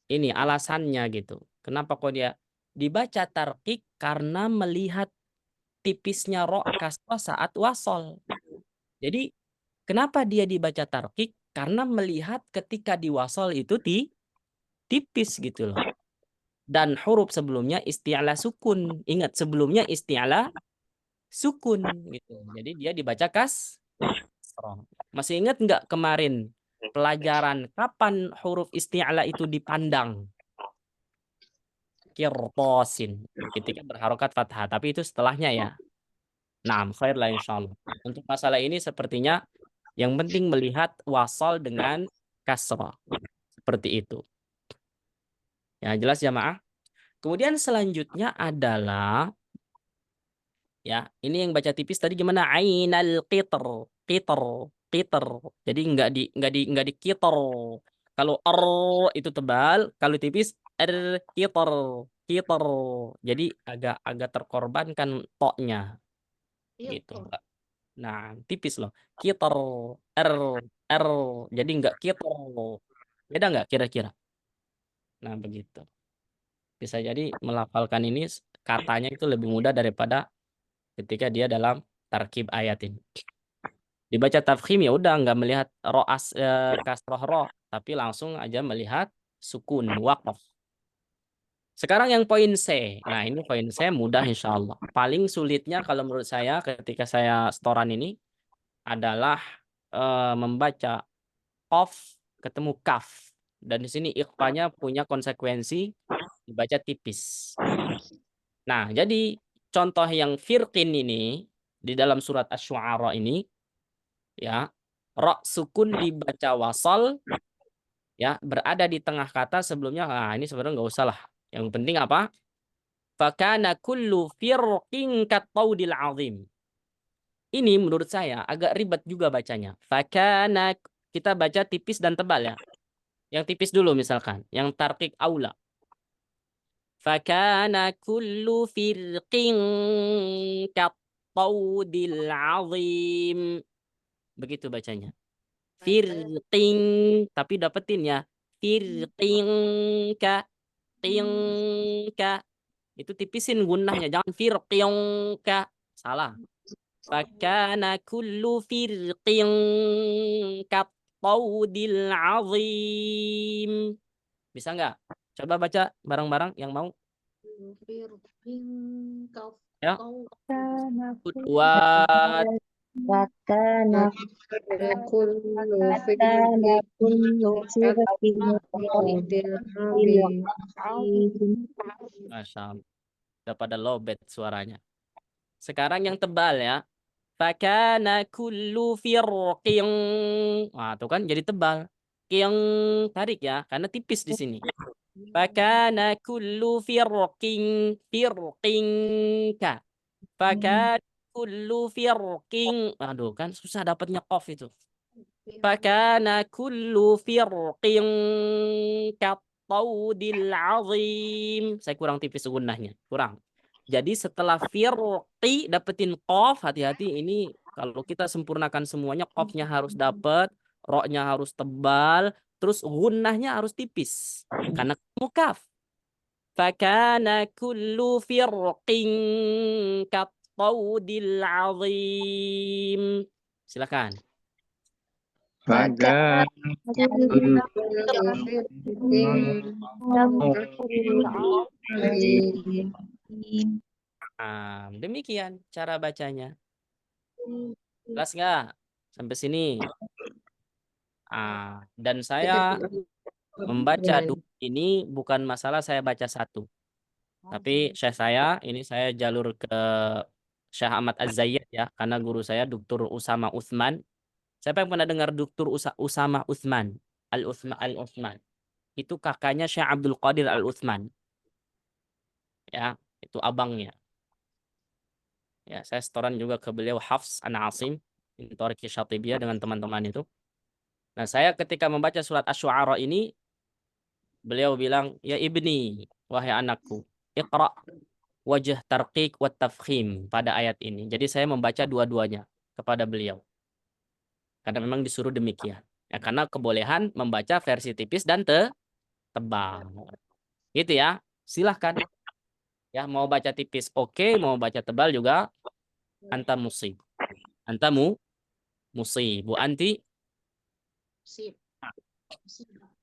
Ini alasannya gitu. Kenapa kok dia dibaca tarqiq? Karena melihat tipisnya ro kasrah saat wasol. Jadi kenapa dia dibaca tarqiq? Karena melihat ketika diwasol itu tipis gitu loh. Dan huruf sebelumnya isti'la sukun. Ingat sebelumnya isti'la sukun gitu. Jadi dia dibaca kasrah. Masih ingat nggak kemarin pelajaran kapan huruf isti'la itu dipandang? qirtasin ketika berharokat fathah, tapi itu setelahnya ya. Nah, khair lah insyaallah. Untuk masalah ini sepertinya yang penting melihat wasal dengan kasrah. Seperti itu. Ya, jelas jamaah. Kemudian selanjutnya adalah ya, ini yang baca tipis tadi gimana? Ainal qitr, qitr. Jadi enggak di qitr. Kalau itu tebal, kalau tipis qitr. Jadi agak terkorbankan toknya gitu, Mbak. Nah, tipis loh. Qitr, r. Jadi enggak qitr. Beda enggak kira-kira? Nah, begitu. Bisa jadi melafalkan ini katanya itu lebih mudah daripada ketika dia dalam tarkib ayat ini. Dibaca tafkhim ya udah nggak melihat kasroh ro, tapi langsung aja melihat sukun waqaf. Sekarang yang poin C. Nah, ini poin C mudah insya Allah. Paling sulitnya kalau menurut saya ketika saya setoran ini adalah membaca qaf ketemu kaf. Dan di sini ikhfanya punya konsekuensi dibaca tipis. Nah, jadi contoh yang firqin ini di dalam surat Asy-Syu'ara ini ya, ra sukun dibaca wasal ya, berada di tengah kata sebelumnya. Nah, ini sebenarnya nggak usah lah. Yang penting apa? Fakana kullu firqin kattaudil azim. Ini menurut saya agak ribet juga bacanya. Fakana, kita baca tipis dan tebal ya. Yang tipis dulu misalkan, yang tarqiq aula. Fakana kullu firqin kattaudil azim. Begitu bacanya. Firqin, tapi dapetin ya. Firqin ka, itu tipisin gunnahnya, jangan firqin ka. Salah. Fakana kullu firqin kattaudil azim. Bisa nggak? Coba baca bareng-barang yang mau. Ya. Buat Fakana kullu firqin Masya Allah. Udah pada lobet suaranya. Sekarang yang tebal ya. Fakana kullu firqin. Wah, tuh kan jadi tebal. Yang tarik ya, karena tipis di sini. Fakana kullu firqin ka. Fakana kullu firqin. Aduh, kan susah dapatnya qaf itu. Fakana kullu firqin kattaudil azim. Saya kurang tipis gunnahnya, kurang. Jadi setelah firqi dapetin qaf, hati-hati ini kalau kita sempurnakan semuanya, qafnya harus dapat, ro-nya harus tebal, terus gunnahnya harus tipis. Karena mukaf. Fakana kullu firqin kattaudil azim. Silakan. Fakana demikian cara bacanya. Jelas nggak sampai sini? Dan saya membaca ini bukan masalah saya baca satu, tapi syekh saya ini saya jalur ke Syekh Ahmad Az-Zayyad ya, karena guru saya Dr. Usama Utsman. Siapa yang pernah dengar Dr. Usama Utsman? Al-Utsman. Itu kakaknya Syekh Abdul Qadir Al-Utsman. Ya, itu abangnya. Ya, saya setoran juga ke beliau Hafs an Asim di Thariq Syatibiyah dengan teman-teman itu. Nah, saya ketika membaca surat Asy-Syu'ara ini, beliau bilang, "Ya ibni, wahai anakku, iqra wajh tarqiq wa tafkhim" pada ayat ini. Jadi saya membaca dua-duanya kepada beliau. Karena memang disuruh demikian. Ya, karena kebolehan membaca versi tipis dan tebal. Gitu ya. Silahkan. Ya, mau baca tipis oke, mau baca tebal juga anta musib. Antamu musib. Bu anti.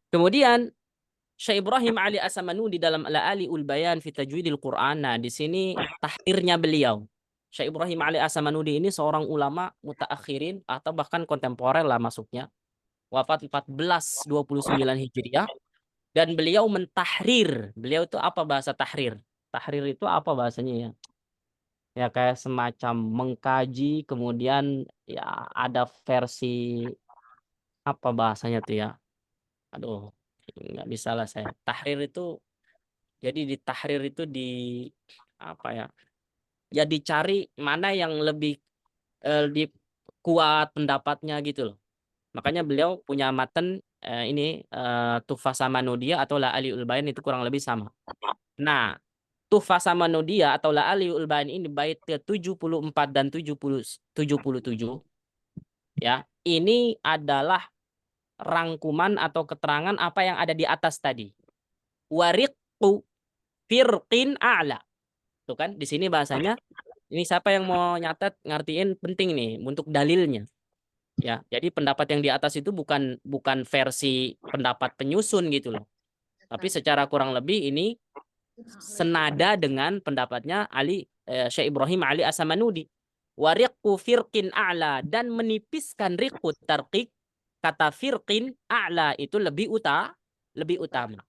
Kemudian Syekh Ibrahim Ali As-Samanu di dalam Al-Aliul Bayan fi Tajwidil Quran. Nah, di sini tahtirnya beliau. Syekh Ibrahim Ali As-Samanudi ini seorang ulama mutaakhirin atau bahkan kontemporer lah masuknya. Wafat 1429 Hijriah. Dan beliau mentahrir. Beliau itu apa bahasa tahrir? Tahrir itu apa bahasanya ya? Ya kayak semacam mengkaji, kemudian ya ada versi apa bahasanya tuh ya? Aduh, nggak bisa lah saya. Tahrir itu, jadi di tahrir itu di apa ya? Ya dicari mana yang lebih di kuat pendapatnya gitu loh. Makanya beliau punya matan ini Tuhfah Samanudia atau La'aliul Bayan itu kurang lebih sama. Nah, Tuhfah Samanudia atau La'aliul Bayan ini bait ke-74 dan 77 ya. Ini adalah rangkuman atau keterangan apa yang ada di atas tadi. Wariqu firqin a'la. Tuh kan di sini bahasanya. Ini siapa yang mau nyatet ngertiin penting nih untuk dalilnya. Ya, jadi pendapat yang di atas itu bukan versi pendapat penyusun gitu loh. Tapi secara kurang lebih ini senada dengan pendapatnya Syekh Ibrahim Ali As-Samanudi. Wariqu firqin a'la, dan menipiskan riqu tarqiq, kata firqin a'la itu lebih utama.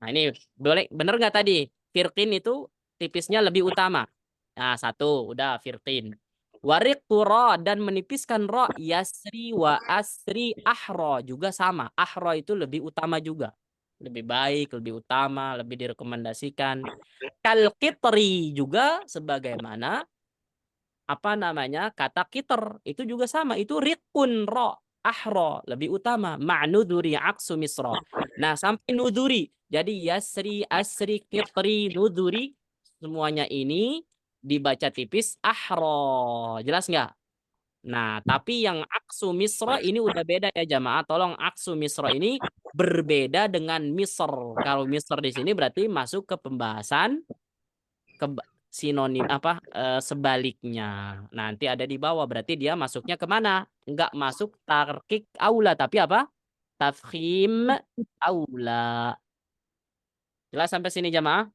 Nah, ini boleh bener nggak tadi? Firqin itu tipisnya lebih utama. Nah, satu udah firqin. Wariqu ra, dan menipiskan ra, yasri wa asri ahra juga sama. Ahra itu lebih utama juga. Lebih baik, lebih utama, lebih direkomendasikan. Kal qitri juga sebagaimana apa namanya? Kata qitr itu juga sama. Itu riqun ra, ahra lebih utama. Ma'nuduri aksu misra. Nah, sampai nuduri. Jadi yasri, asri, qitri, nuduri semuanya ini dibaca tipis ahra. Jelas nggak? Nah, tapi yang aksu misra ini udah beda ya jamaah. Tolong, aksu misra ini berbeda dengan misr. Kalau misr di sini berarti masuk ke pembahasan sinonim apa sebaliknya. Nanti ada di bawah, berarti dia masuknya kemana? Nggak masuk tarkik aula, tapi apa? Tafkhim aula. Jelas sampai sini jamaah?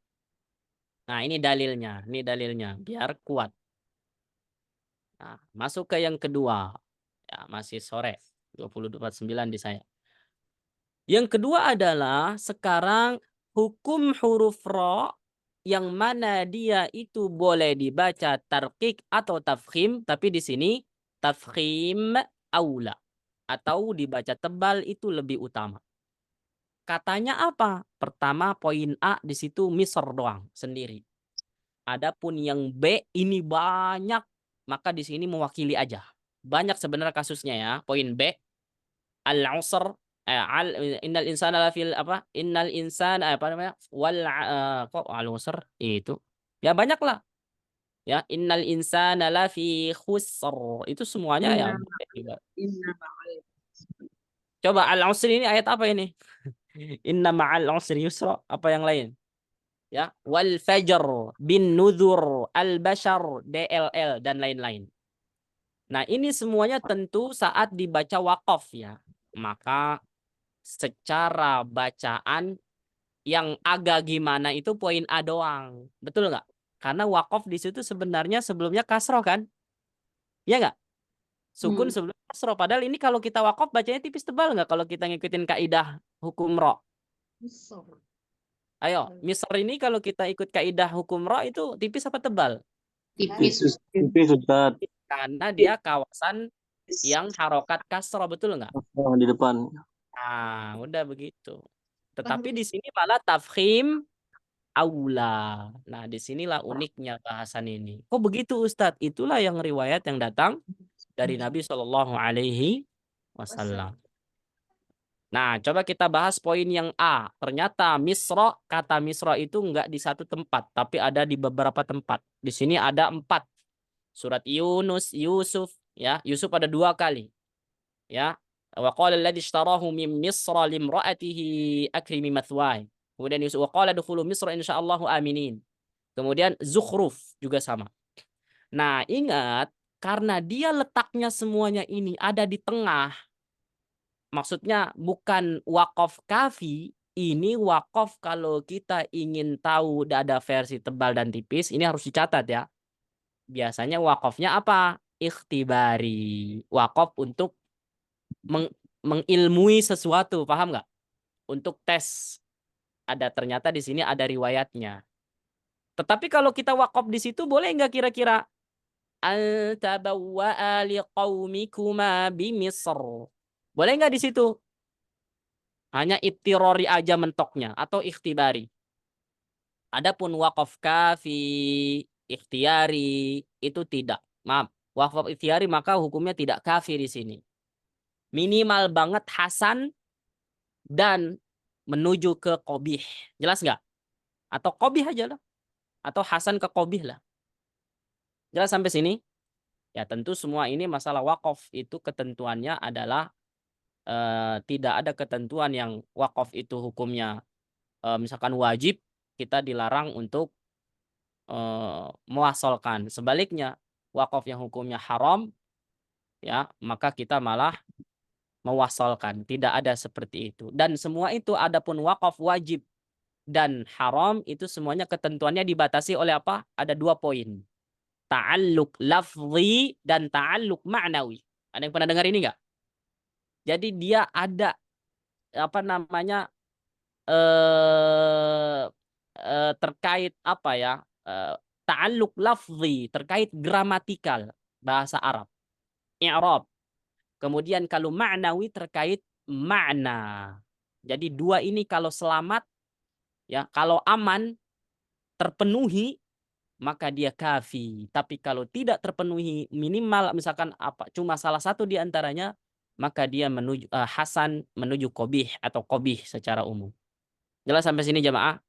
Nah, ini dalilnya. Ini dalilnya biar kuat. Nah, masuk ke yang kedua. Ya, masih sore. 20:29 di saya. Yang kedua adalah sekarang hukum huruf ra yang mana dia itu boleh dibaca tarqiq atau tafkhim, tapi di sini tafkhim aula atau dibaca tebal itu lebih utama. Katanya apa? Pertama poin A di situ misr doang sendiri. Adapun yang B ini banyak, maka di sini mewakili aja. Banyak sebenarnya kasusnya ya. Poin B al-usr innal insana lafil apa? Innal insana apa namanya? Wal kok al-usr itu. Ya banyak lah. Ya, innal insana lafi khusr. Itu semuanya ya. Inna ma'al. Coba al-usr ini ayat apa ini? Inna ma'al usri yusra, apa yang lain? Ya, wal fajr bin nudhur al bashar DLL dan lain-lain. Nah, ini semuanya tentu saat dibaca waqaf ya. Maka secara bacaan yang agak gimana itu poin A doang. Betul nggak? Karena waqaf di situ sebenarnya sebelumnya kasroh kan? Ya nggak? Sukun sebelum kasroh. Padahal ini kalau kita waqaf bacanya tipis tebal nggak kalau kita ngikutin kaidah hukum ro? Ayo, misr ini kalau kita ikut kaidah hukum ro itu tipis apa tebal? Tipis. Tipis Ustaz. Karena dia kawasan yang harokat kasroh, betul nggak? Di depan. Nah, udah begitu. Tetapi di sini malah tafkhim aula. Nah, disinilah uniknya bahasan ini. Kok begitu Ustadz? Itulah yang riwayat yang datang dari Nabi Shallallahu Alaihi Wasallam. Nah, coba kita bahas poin yang A. Ternyata misra, kata misra itu enggak di satu tempat, tapi ada di beberapa tempat. Di sini ada 4. Surat Yunus, Yusuf, ya. Yusuf ada 2 kali. Ya. Wa qala alladhi ishtarahu min misra limra'atihi akrimi mathwai. Kemudian Yusuf wa qala dukhulu misra insyaallahu aminin. Kemudian Zukhruf juga sama. Nah, ingat karena dia letaknya semuanya ini ada di tengah. Maksudnya bukan waqaf kafi, ini waqaf kalau kita ingin tahu ada versi tebal dan tipis, ini harus dicatat ya. Biasanya waqafnya apa? Ikhtibari. Waqaf untuk mengilmui sesuatu, paham nggak? Untuk tes. ternyata di sini ada riwayatnya. Tetapi kalau kita wakaf di situ boleh nggak kira-kira? Antabawwa'a liqaumikuma bimisr. Boleh nggak di situ? Hanya ittirori aja mentoknya atau ikhtibari. Adapun wakaf kafi, ikhtiyari itu tidak. Maaf, wakaf ikhtiyari maka hukumnya tidak kafi di sini. Minimal banget hasan dan menuju ke qobih. Jelas nggak? Atau qobih aja lah. Atau hasan ke qobih lah. Jelas sampai sini? Ya tentu semua ini masalah wakaf itu ketentuannya adalah tidak ada ketentuan yang wakaf itu hukumnya misalkan wajib, kita dilarang untuk mewasolkan. Sebaliknya wakaf yang hukumnya haram, ya maka kita malah mewasolkan. Tidak ada seperti itu. Dan semua itu adapun wakaf wajib dan haram itu semuanya ketentuannya dibatasi oleh apa? Ada 2 poin. Ta'alluq lafzi dan ta'alluq ma'nawi. Ada yang pernah dengar ini enggak? Jadi dia ada apa namanya terkait apa ya? Ta'alluq lafzi, terkait gramatikal bahasa Arab. I'rab. Kemudian kalau ma'nawi terkait makna. Jadi 2 ini kalau selamat ya, kalau aman terpenuhi maka dia kafi. Tapi kalau tidak terpenuhi minimal misalkan apa cuma salah satu di antaranya, maka dia menuju hasan menuju qobih atau qobih secara umum. Jelas sampai sini jamaah?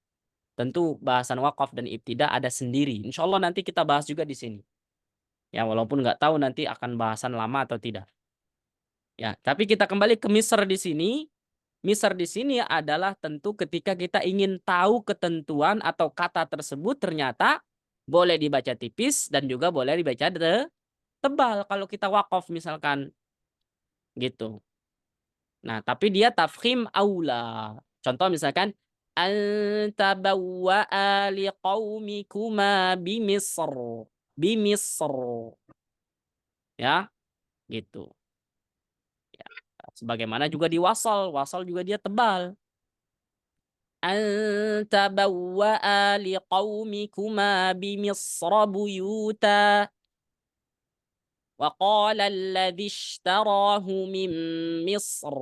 Tentu bahasan wakaf dan ibtida ada sendiri. Insya Allah nanti kita bahas juga di sini. Ya walaupun nggak tahu nanti akan bahasan lama atau tidak. Ya, tapi kita kembali ke Misr di sini. Misr di sini adalah tentu ketika kita ingin tahu ketentuan atau kata tersebut ternyata boleh dibaca tipis dan juga boleh dibaca tebal kalau kita wakaf misalkan gitu. Nah, tapi dia tafkhim aula. Contoh misalkan antabawwa'a liqaumikuma bimisr. Bimisr. Ya, gitu. Ya. Sebagaimana juga di wasal. Wasal juga dia tebal. Antabawwa'a liqaumikuma bimisra buyuta. وقال الذي اشتراه من مصر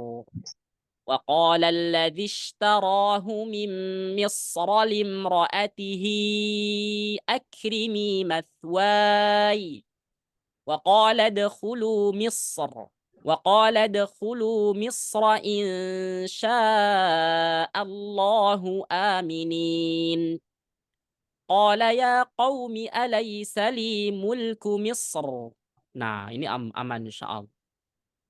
وقال الذي اشتراه من مصر لامرأته أكرمي مثواي وقال ادخلوا مصر وقال ادخلوا مصر إن شاء الله آمنين قال يا قوم أليس لي ملك مصر. Nah, ini aman insyaallah.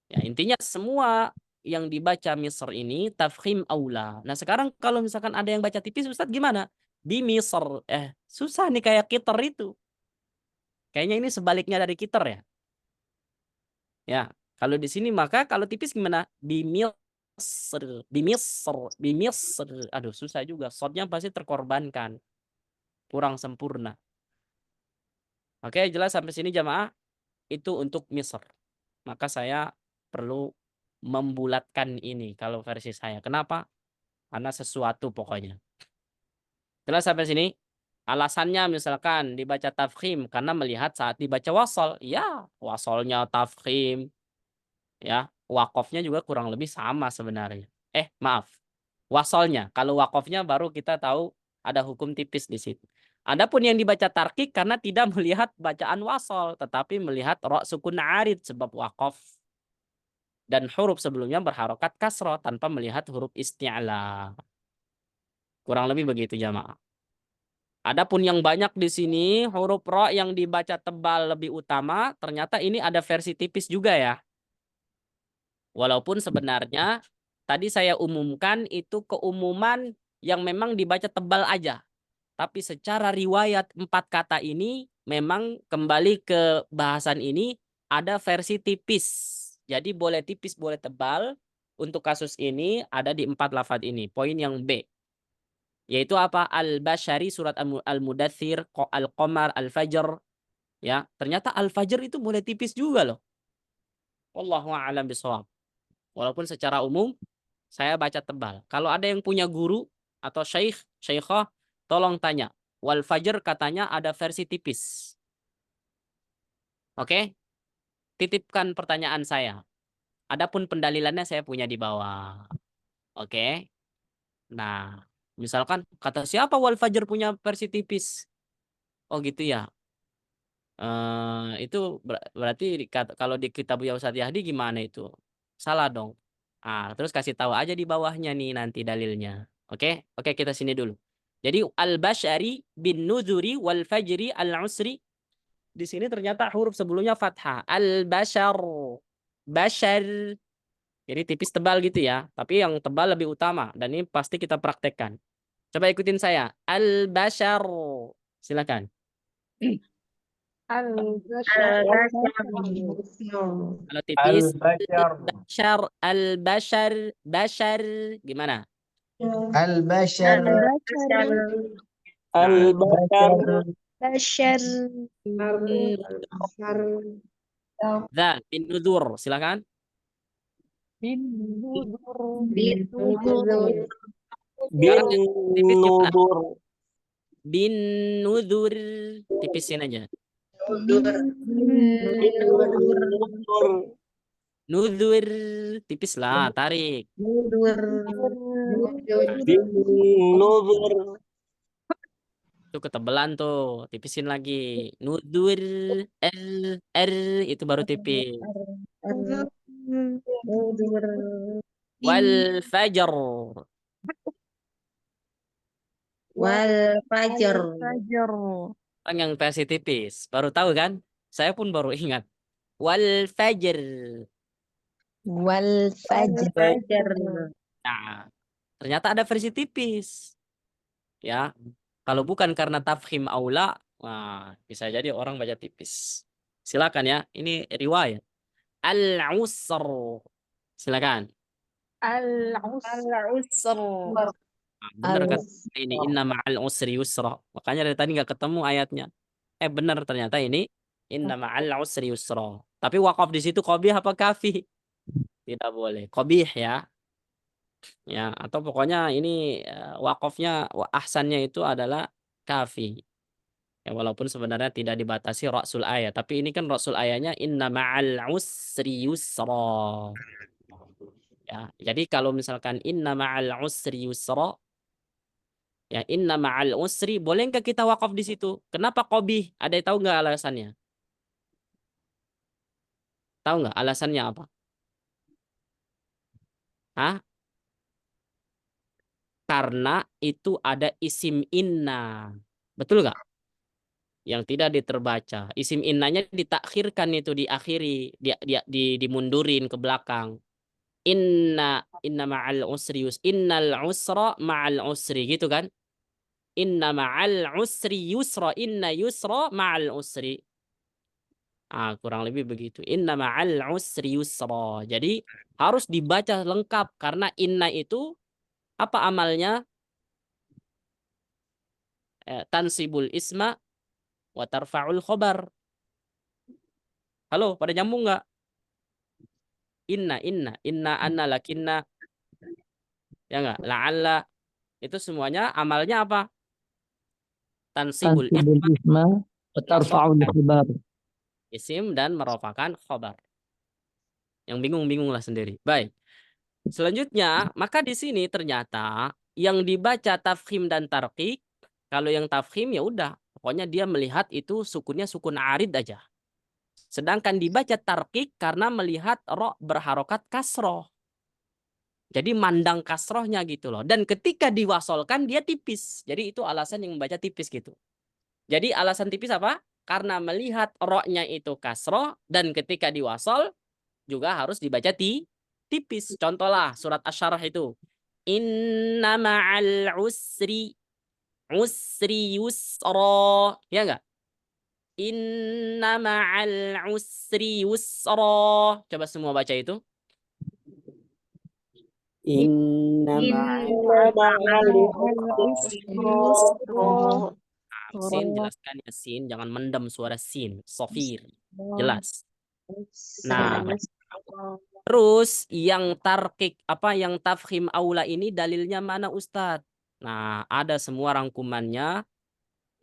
Ya, intinya semua yang dibaca Misr ini tafkhim aula. Nah, sekarang kalau misalkan ada yang baca tipis, Ustadz gimana? Di Misr. Susah nih kayak kiter itu. Kayaknya ini sebaliknya dari kiter ya. Ya, kalau di sini maka kalau tipis gimana? Di Misr, di Misr, di Misr. Aduh, susah juga. Shotnya pasti terkorbankan. Kurang sempurna. Oke, jelas sampai sini jamaah? Itu untuk Misr. Maka saya perlu membulatkan ini kalau versi saya. Kenapa? Karena sesuatu pokoknya. Jelas sampai sini? Alasannya misalkan dibaca tafkhim karena melihat saat dibaca wasal. Ya, wasalnya tafkhim. Ya, wakofnya juga kurang lebih sama sebenarnya. Maaf. Wasalnya. Kalau wakofnya baru kita tahu ada hukum tipis di situ. Adapun yang dibaca tarkik karena tidak melihat bacaan wasal, tetapi melihat ra sukun arid sebab waqaf. Dan huruf sebelumnya berharokat kasroh tanpa melihat huruf isti'la. Kurang lebih begitu jamaah. Adapun yang banyak di sini huruf ra yang dibaca tebal lebih utama, ternyata ini ada versi tipis juga ya. Walaupun sebenarnya tadi saya umumkan itu keumuman yang memang dibaca tebal aja. Tapi secara riwayat 4 kata ini memang kembali ke bahasan ini ada versi tipis. Jadi boleh tipis, boleh tebal. Untuk kasus ini ada di 4 lafaz ini. Poin yang B. Yaitu apa? Al-Bashari, surat Al-Mudaththir, Al-Qamar, Al-Fajr. Ya, ternyata Al-Fajr itu boleh tipis juga loh. Wallahu a'lam bishawab. Walaupun secara umum saya baca tebal. Kalau ada yang punya guru atau Syekhah, tolong tanya. Wal fajr katanya ada versi tipis. Oke? Titipkan pertanyaan saya. Adapun pendalilannya saya punya di bawah. Oke? Nah, misalkan kata siapa wal fajr punya versi tipis? Oh gitu ya. Itu berarti kalau di kitab Ustadz Yahdi gimana itu? Salah dong. Terus kasih tahu aja di bawahnya nih nanti dalilnya. Oke? Oke, kita sini dulu. Jadi al-bashari bin nuzuri wal fajri al-usri. Di sini ternyata huruf sebelumnya fathah. Al-bashar. Bashar. Jadi tipis tebal gitu ya. Tapi yang tebal lebih utama. Dan ini pasti kita praktekkan. Coba ikutin saya. Al-bashar. Silakan. Al-bashar. Kalau tipis Al-bashar. al-bashar bashar gimana? Al-bashar. Al-bashar. Bashar. Al-bashar. Dzal bin nudzur, silakan. Bin Sekarang tipis gimana? nudur. Bin nudzur, tipisin aja. Nudzur, tipis lah, tarik. Bin nudur. Itu ketebelan tuh, tipisin lagi. Nudzur r itu baru tipis. Wal fajr. Wal fajar. Orang yang versi tipis, baru tahu kan? Saya pun baru ingat. Wal fajr. Wal fajr. Nah, ternyata ada versi tipis. Ya. Kalau bukan karena tafkhim aula, bisa jadi orang baca tipis. Silakan ya. Ini riwayat. Al-usr. Silakan. Al-usr. Benar kan? Ini inna ma'al usri yusra. Makanya dari tadi nggak ketemu ayatnya. Benar ternyata ini inna ma'al usri yusra. Tapi wakaf di situ qabih apa kafi? Tidak boleh. Qabih ya. Ya, atau pokoknya ini wakafnya ahsannya itu adalah kafi. Ya, walaupun sebenarnya tidak dibatasi rasul ayat, tapi ini kan rasul ayatnya inna ma'al usri yusra. Ya, jadi kalau misalkan inna ma'al usri yusra, ya inna ma'al usri, boleh nggak kita wakaf di situ? Kenapa qabih? Ada yang tahu nggak alasannya? Tahu nggak alasannya apa? Hah? Karena itu ada isim inna. Betul nggak? Yang tidak diterbaca. Isim innanya ditakhirkan itu, diakhiri, dimundurin ke belakang. Inna ma'al usri innal usra ma'al usri gitu kan? Inna ma'al usri yusra, inna yusra ma'al usri. Kurang lebih begitu. Inna ma'al usri yusra. Jadi harus dibaca lengkap karena inna itu apa amalnya? Tansibul isma wa tarfa'ul khobar. Halo, pada nyambung nggak? Inna anna lakinna. Ya nggak? La'alla. Itu semuanya amalnya apa? Tansibul isma wa tarfa'ul khibar. Isim dan merofakan khobar. Yang bingung-bingung lah sendiri. Baik. Selanjutnya, maka di sini ternyata yang dibaca tafkhim dan tarqiq, kalau yang tafkhim ya udah, pokoknya dia melihat itu sukunnya sukun arid aja. Sedangkan dibaca tarqiq karena melihat ro berharokat kasroh. Jadi mandang kasrohnya gitu loh. Dan ketika diwasolkan dia tipis. Jadi itu alasan yang membaca tipis gitu. Jadi alasan tipis apa? Karena melihat ro-nya itu kasroh dan ketika diwasol juga harus dibaca tipis. Contohlah surat Asy-Syarah itu. Inna ma'al usri yusra. Ya enggak? Inna ma'al usri yusra. Coba semua baca itu. Inna ma'al usri yusra. Sin, jelaskan ya sin. Jangan mendem suara sin. Sofir. Jelas. Nah, terus yang tarkik yang tafkhim aula ini dalilnya mana Ustadz? Nah, ada semua rangkumannya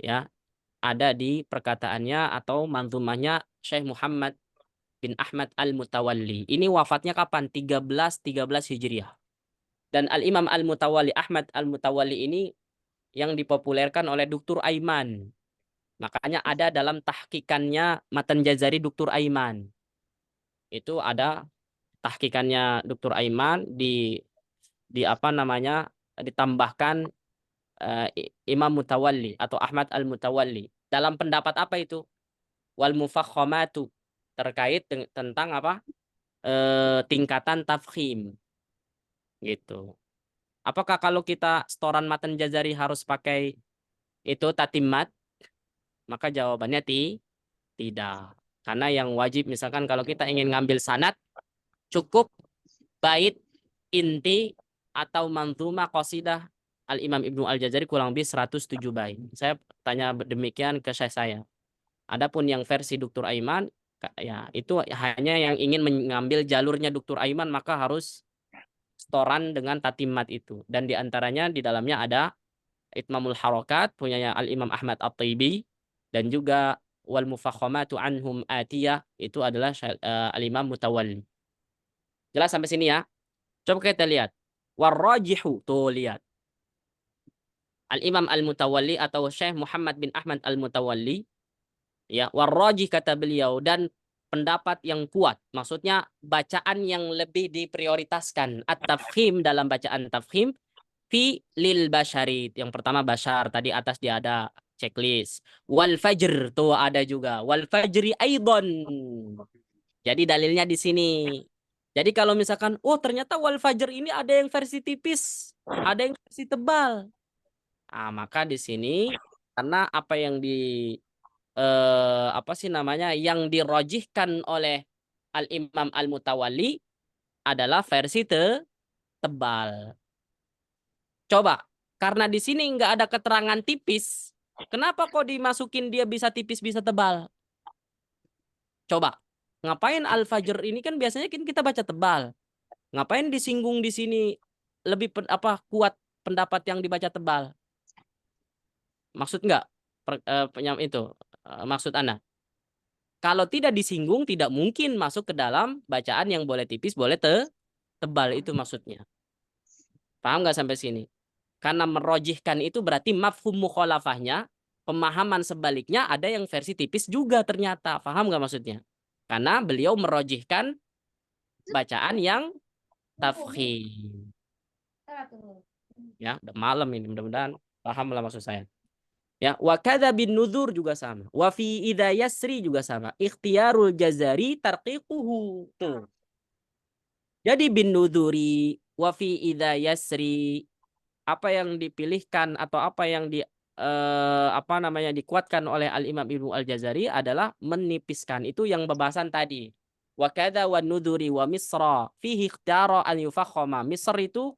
ya, ada di perkataannya atau manzumahnya Syekh Muhammad bin Ahmad Al-Mutawalli. Ini wafatnya kapan? 1313 Hijriah. Dan Al-Imam Al-Mutawalli, Ahmad Al-Mutawalli ini yang dipopulerkan oleh Dr. Aiman. Makanya ada dalam tahqiqannya Matan Jazari Dr. Aiman. Itu ada tahqiqannya Dr. Aiman di apa namanya? Ditambahkan Imam Mutawalli atau Ahmad Al-Mutawalli. Dalam pendapat apa itu? Wal mufakhamatu, terkait tentang apa? Tingkatan tafkhim. Gitu. Apakah kalau kita setoran Matan Jazari harus pakai itu tatimmat? Maka jawabannya tidak. Karena yang wajib misalkan kalau kita ingin ngambil sanad, cukup bait inti atau manzumah qasidah Al-Imam Ibnu Al-Jazari kurang lebih 107 bait. Saya tanya demikian ke saya. Adapun yang versi Dr. Aiman, ya itu hanya yang ingin mengambil jalurnya Dr. Aiman maka harus setoran dengan tatimmat itu. Dan diantaranya di dalamnya ada Itmamul Harakat punyanya Al-Imam Ahmad At-Taibi, dan juga Wal Mufakhamatu Anhum Atiyah itu adalah Al-Imam Mutawalli. Jelas sampai sini ya? Coba kita lihat. Warrajihu, tuh lihat. Al-Imam Al-Mutawalli atau Syekh Muhammad bin Ahmad Al-Mutawalli, ya, warrajih kata beliau, dan pendapat yang kuat, maksudnya bacaan yang lebih diprioritaskan at-tafkhim, dalam bacaan tafkhim fi lil basyarit. Yang pertama basyar, tadi atas dia ada checklist. Wal fajr, tuh ada juga. Wal fajri aidon. Jadi dalilnya di sini. Jadi kalau misalkan, oh ternyata wal fajr ini ada yang versi tipis, ada yang versi tebal. Nah, maka di sini karena apa yang apa sih namanya, yang dirojihkan oleh Al-Imam Al-Mutawalli adalah versi tebal. Coba, karena di sini nggak ada keterangan tipis, kenapa kok dimasukin dia bisa tipis bisa tebal? Coba, ngapain Al-Fajr ini kan biasanya kita baca tebal. Ngapain disinggung di sini lebih kuat pendapat yang dibaca tebal? Maksud nggak itu maksud Anda? Kalau tidak disinggung tidak mungkin masuk ke dalam bacaan yang boleh tipis boleh tebal, itu maksudnya. Paham nggak sampai sini? Karena merojihkan itu berarti mafhum mukhalafahnya, pemahaman sebaliknya ada yang versi tipis juga ternyata. Paham nggak maksudnya? Karena beliau merojihkan bacaan yang tafkhim. Ya, udah malam ini, mudah-mudahan paham lah maksud saya. Ya, wa kadza bin nuzur juga sama. Wa fi idza yasri juga sama. Ikhtiyarul Jazari tarqiquhu. Tuh. Jadi bin nuzuri wa fi idza yasri, apa yang dipilihkan atau apa yang apa namanya dikuatkan oleh Al-Imam Ibnu Al-Jazari adalah menipiskan. Itu yang pembahasan tadi. Wa kadza wan nuduri wa misra fihi ikhtara an yufakhama. Misr itu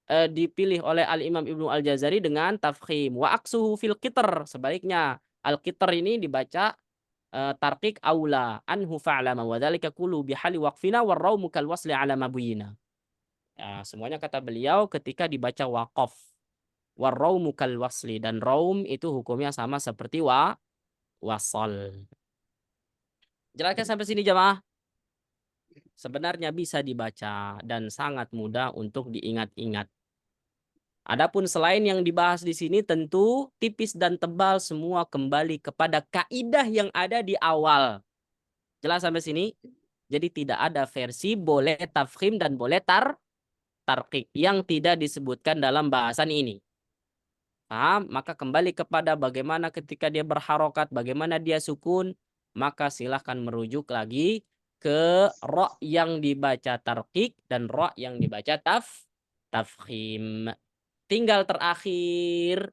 dipilih oleh Al-Imam Ibnu Al-Jazari dengan tafkhim. Wa aksuhu fil qitr, sebaliknya al-qitr ini dibaca tarqiq aula anhu fa'lama wa dzalika kullu bihali waqfina warraumu kal wasli ala mabuyina. Ya, semuanya kata beliau ketika dibaca waqaf. Warraumu kal wasli, dan raum itu hukumnya sama seperti wasal. Jelaskan sampai sini jamaah? Sebenarnya bisa dibaca dan sangat mudah untuk diingat-ingat. Adapun selain yang dibahas di sini tentu tipis dan tebal semua kembali kepada kaidah yang ada di awal. Jelas sampai sini? Jadi tidak ada versi boleh tafkhim dan boleh tarqiq yang tidak disebutkan dalam bahasan ini. Paham? Maka kembali kepada bagaimana ketika dia berharokat, bagaimana dia sukun, maka silahkan merujuk lagi ke ra yang dibaca tarqiq dan ra yang dibaca tafkhim. Tinggal terakhir,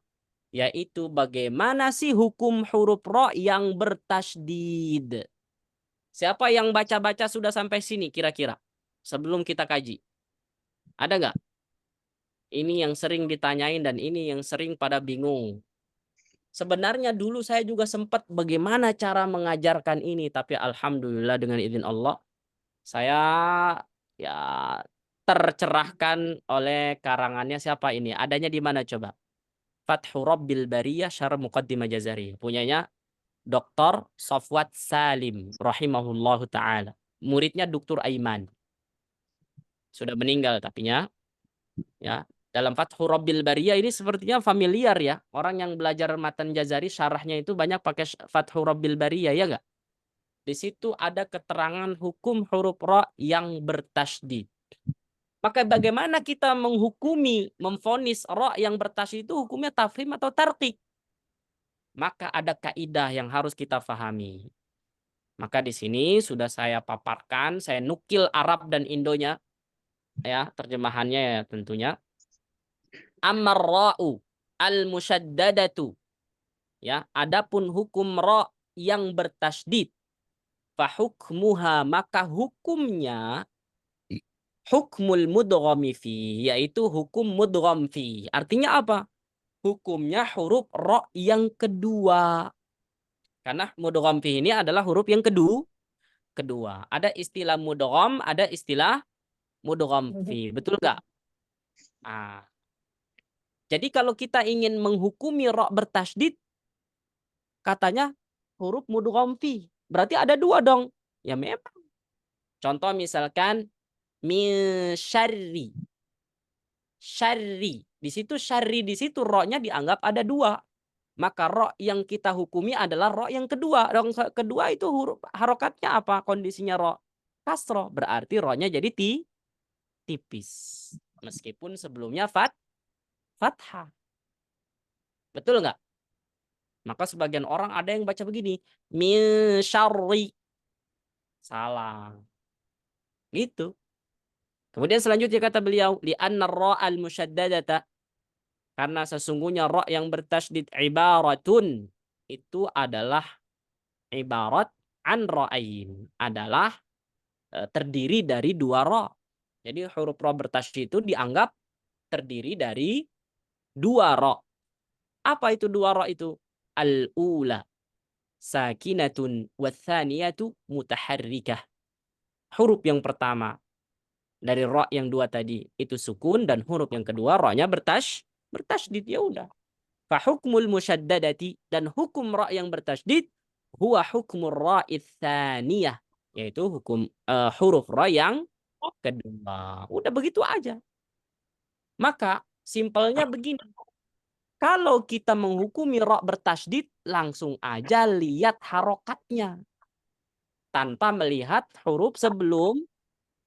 yaitu bagaimana sih hukum huruf ra yang bertasydid. Siapa yang baca-baca sudah sampai sini kira-kira? Sebelum kita kaji. Ada nggak? Ini yang sering ditanyain dan ini yang sering pada bingung. Sebenarnya dulu saya juga sempat bagaimana cara mengajarkan ini. Tapi alhamdulillah dengan izin Allah, saya ya tercerahkan oleh karangannya siapa ini? Adanya di mana coba? Fathu Rabbil Bariyah Syarah Muqaddimah Jazari. Punyanya Dr. Safwat Salim rahimahullahu taala. Muridnya Dr. Aiman. Sudah meninggal tapinya. Ya, dalam Fathu Rabbil Bariyah ini sepertinya familiar ya. Orang yang belajar matan Jazari syarahnya itu banyak pakai Fathu Rabbil Bariyah ya enggak? Di situ ada keterangan hukum huruf ra yang bertasydid. Maka bagaimana kita menghukumi, memvonis ra yang bertasydid itu hukumnya tafkhim atau tarqiq? Maka ada kaidah yang harus kita pahami. Maka di sini sudah saya paparkan, saya nukil Arab dan Indonya ya, terjemahannya ya tentunya. Amar-ra'u al-musyaddadatu. Ya, adapun hukum ra yang bertasydid, fa hukmuha maka hukumnya hukmul mudghami fi, yaitu hukum mudgham fi. Artinya apa? Hukumnya huruf ra yang kedua. Karena mudgham fi ini adalah huruf yang kedua. Ada istilah mudgham, ada istilah mudgham fi. Betul nggak? Nah, jadi kalau kita ingin menghukumi ra bertasydid, katanya huruf mudgham fi. Berarti ada dua dong. Ya memang. Contoh misalkan min syarri. Syarri. Di situ syarri, di situ ra-nya dianggap ada dua. Maka ra yang kita hukumi adalah ra yang kedua. Ra kedua itu huruf harokatnya apa? Kondisinya ra kasroh. Berarti ra-nya jadi tipis. Meskipun sebelumnya fathah. Betul nggak? Maka sebagian orang ada yang baca begini. Min syarri. Salah. Gitu. Kemudian selanjutnya kata beliau. Li'anna ra'al musyaddadata. Karena sesungguhnya ra yang bertasydid ibaratun. Itu adalah ibarat an ra'ain. Adalah terdiri dari dua ra. Jadi huruf ra bertasydid itu dianggap terdiri dari dua ra. Apa itu dua ra itu? Al-ula sakinatun wathaniyatu mutaharrikah. Huruf yang pertama dari ra yang dua tadi itu sukun dan huruf yang kedua ra-nya bertasydid, ya udah. Fa hukmul musyaddadati, dan hukum ra yang bertasydid huwa hukmur ra'its tsaniyah, yaitu hukum huruf ra yang kedua. Udah begitu aja. Maka simpelnya begini. Kalau kita menghukumi ra bertasydid, langsung aja lihat harokatnya. Tanpa melihat huruf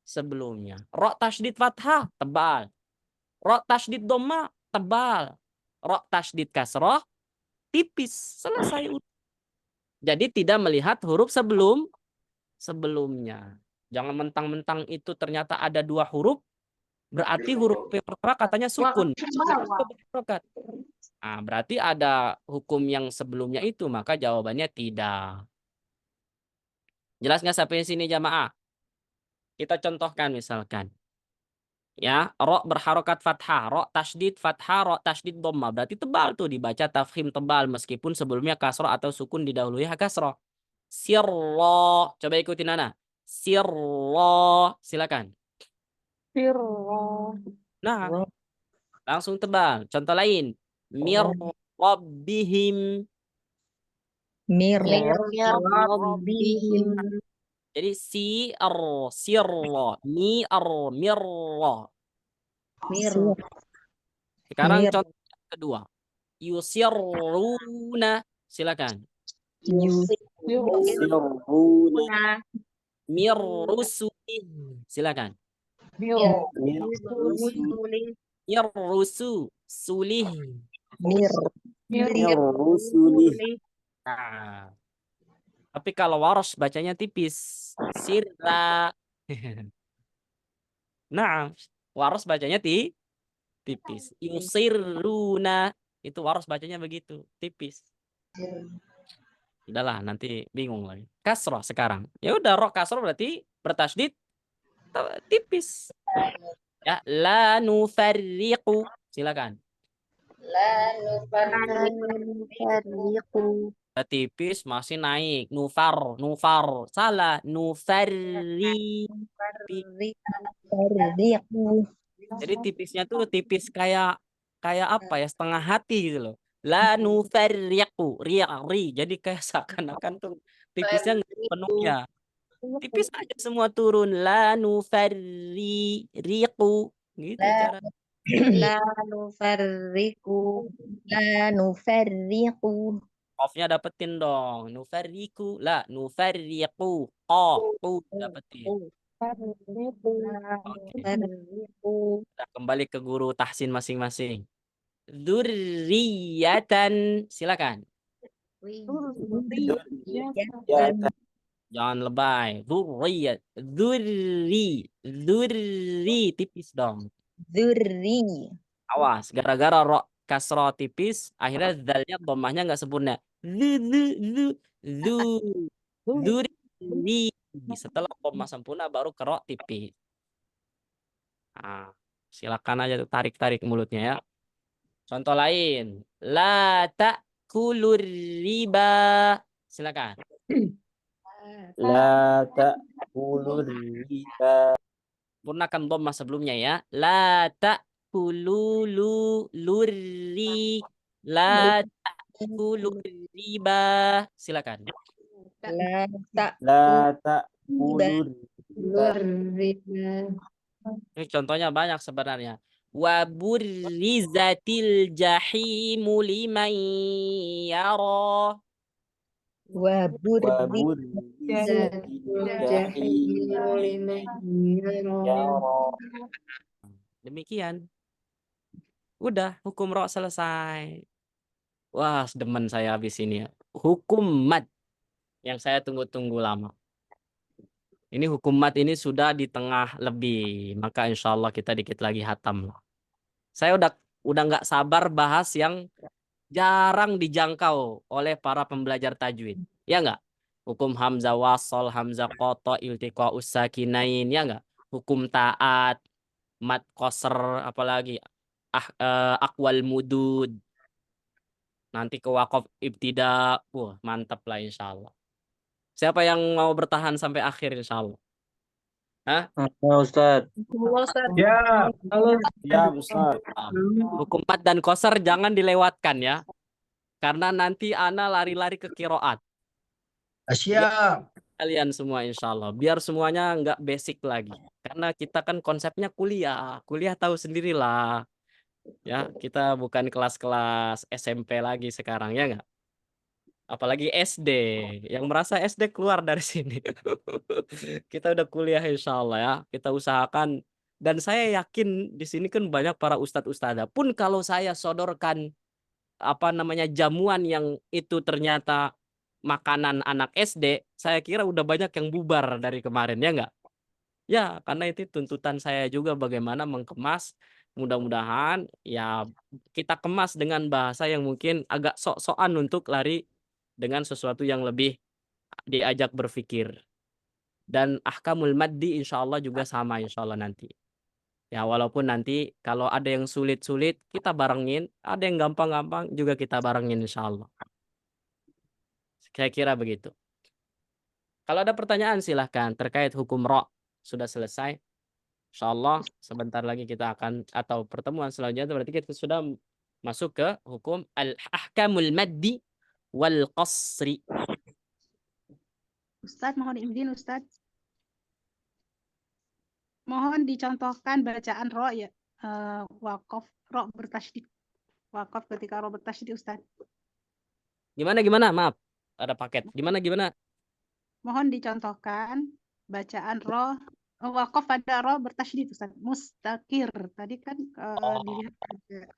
sebelumnya. Ra tasydid fathah, tebal. Ra tasydid dhamma, tebal. Ra tasydid kasrah, tipis. Selesai. Jadi tidak melihat huruf sebelumnya. Jangan mentang-mentang itu ternyata ada dua huruf, berarti huruf pertama katanya sukun. Nah, berarti ada hukum yang sebelumnya itu, maka jawabannya tidak. Jelas nggak sampai sini jamaah? Kita contohkan misalkan. Ya, ra berharokat fathah, ra tasydid fathah, ra tasydid dhamma. Berarti tebal tuh, dibaca tafkhim tebal meskipun sebelumnya kasrah atau sukun didahului kasrah. Sirra. Coba ikutin Nana. Sirra. Silakan. Sirra. Nah, langsung tebal. Contoh lain. Mir rabbihim. Mir rabbihim. Jadi sirra, mirra. Sekarang contoh kedua. Yusirruna. Silakan. Yusirruna. Mirrusulih. Silakan. Mirrusu. Sulih. Mirrusulih. Nah. Tapi kalau waros bacanya tipis. Sirra. Nah, waros bacanya tipis. Yusirruna. Itu waros bacanya begitu. Tipis. Udahlah, nanti bingung lagi. Kasroh sekarang. Ya udah, roh kasroh berarti bertasydid tipis. Ya, la nufarriqu. Silakan. La nufarriqu. Tipis masih naik. Nufar. Salah. Nufarriqu. Jadi tipisnya tuh tipis kayak kayak apa ya, setengah hati gitu loh. La nufarriqu, ri. Jadi kayak seakan-akan tuh tipisnya nggak sepenuhnya. Tipis aja semua turun. La nufarriqu. Gitu La cara. la nufarriqu la nufarriqu Qafnya dapetin dong. Nufarriqu. La nufarriqu. Qu dapetin. nufarriqu Kita kembali ke guru tahsin masing-masing. Dzurriyatan. Silakan. Dzurriyyatan Jangan lebay. Dzurri. Tipis dong. dzurri Awas. Gara-gara ro kasro tipis. Akhirnya zalnya dhammahnya nggak sempurna. Dzurri. Setelah dhammah sempurna baru ke ro tipis. Nah, silakan aja tuh tarik-tarik mulutnya ya. Contoh lain. La ta'kulur riba. Silakan. La ta'kulur riba. Purnakan dhammah sebelumnya ya. La ta'kululurri. La ta'kulur riba. Silakan. la ta La ta'kulur riba. riba. Ini contohnya banyak sebenarnya. Wa burrizatil jahimu liman yara. wa Wa burri burrizatil jahimu liman yara. Demikian. Udah, hukum ro selesai. Wah, demen saya habis ini ya. Hukum mad yang saya tunggu-tunggu lama. Ini hukum mat ini sudah di tengah lebih, maka insya Allah kita dikit lagi hatam. Saya udah nggak sabar bahas yang jarang dijangkau oleh para pembelajar tajwid, ya nggak? Hukum hamzah wasol, hamzah qata, iltiqa usakinain, ya nggak? Hukum taat, mat qasr, apalagi aqwal mudud, nanti ke waqaf ibtida, wah mantap lah insya Allah. Siapa yang mau bertahan sampai akhir insya Allah? Hah? Ustaz. Ya. Ya, Ustaz. Hukum mat dan qasr jangan dilewatkan ya. Karena nanti ana lari-lari ke kiroat. Siap. Kalian semua insya Allah. Biar semuanya nggak basic lagi. Karena kita kan konsepnya kuliah. Kuliah tahu sendirilah. Ya, kita bukan kelas-kelas SMP lagi sekarang, ya nggak? Apalagi SD. Yang merasa SD keluar dari sini. Kita udah kuliah insya Allah ya. Kita usahakan. Dan saya yakin di sini kan banyak para ustadz-ustadzah. Pun kalau saya sodorkan jamuan yang itu ternyata makanan anak SD, saya kira udah banyak yang bubar dari kemarin, ya nggak? Ya, karena itu tuntutan saya juga bagaimana mengemas. Mudah-mudahan ya kita kemas dengan bahasa yang mungkin agak sok-sokan untuk lari dengan sesuatu yang lebih diajak berpikir. Dan ahkamul maddi insya Allah juga sama insya Allah nanti. Ya, walaupun nanti kalau ada yang sulit-sulit kita barengin, ada yang gampang-gampang juga kita barengin insya Allah. Saya kira begitu. Kalau ada pertanyaan silahkan terkait hukum ro sudah selesai. Insya Allah sebentar lagi kita akan, atau pertemuan selanjutnya berarti kita sudah masuk ke hukum al-ahkamul maddi wal qasri. Ustadz, mohon izin Ustadz. Mohon dicontohkan bacaan ro ya. Waqaf ro bertasydid. Waqaf ketika ro bertasydid Ustadz. Gimana? Maaf, ada paket. Gimana? Mohon dicontohkan bacaan ro waqaf pada ro bertasydid Ustadz. Mustakir. Tadi kan dilihat ada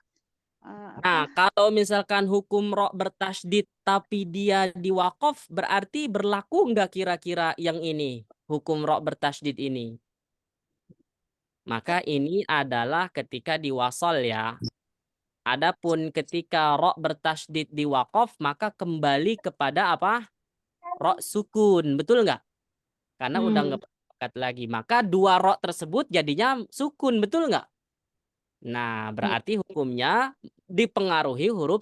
Nah, kalau misalkan hukum ro bertasydid tapi dia di waqaf berarti berlaku nggak kira-kira yang ini? Hukum ro bertasydid ini. Maka ini adalah ketika di wasal ya. Adapun ketika ro bertasydid di waqaf maka kembali kepada apa? Ro sukun, betul nggak? Karena udah nggak berangkat lagi. Maka dua ro tersebut jadinya sukun, betul nggak? Nah, berarti hukumnya dipengaruhi huruf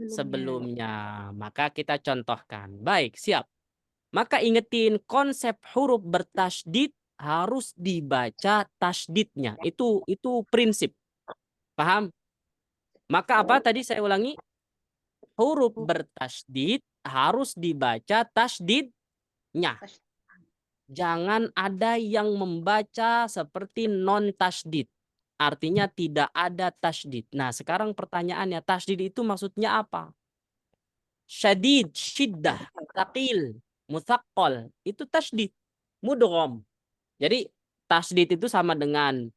sebelumnya. Maka kita contohkan. Baik, siap. Maka ingetin konsep huruf bertasydid harus dibaca tasydidnya. Itu prinsip. Paham? Maka apa tadi saya ulangi? Huruf bertasydid harus dibaca tasydidnya. Jangan ada yang membaca seperti non tasydid. Artinya tidak ada tasydid. Nah, sekarang pertanyaannya, tasydid itu maksudnya apa? Syadid, syiddah, taqil, mutsaqqal, itu tasydid. Mudgham. Jadi tasydid itu sama dengan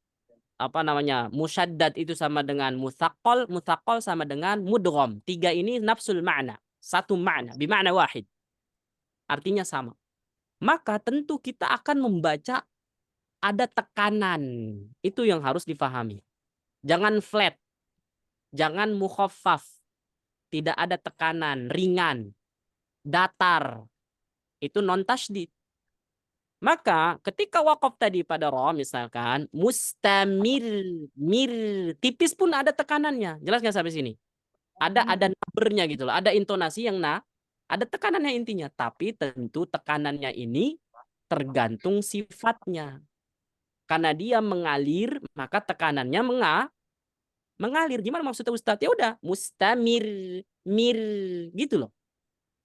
apa namanya? Musyaddad itu sama dengan mutsaqqal, mutsaqqal sama dengan mudgham. Tiga ini nafsul ma'na, satu makna, bima'na wahid. Artinya sama. Maka tentu kita akan membaca ada tekanan. Itu yang harus difahami. Jangan flat. Jangan mukhaffaf. Tidak ada tekanan, ringan, datar. Itu non tasydid. Maka ketika waqaf tadi pada ra misalkan mustamir, mir, tipis pun ada tekanannya. Jelas nggak sampai sini? Ada nabernya gitu loh. Ada intonasi yang ada tekanannya intinya. Tapi tentu tekanannya ini tergantung sifatnya. Karena dia mengalir, maka tekanannya mengalir. Gimana maksudnya Ustadz? Ya udah, mustamir, mir, gitu loh.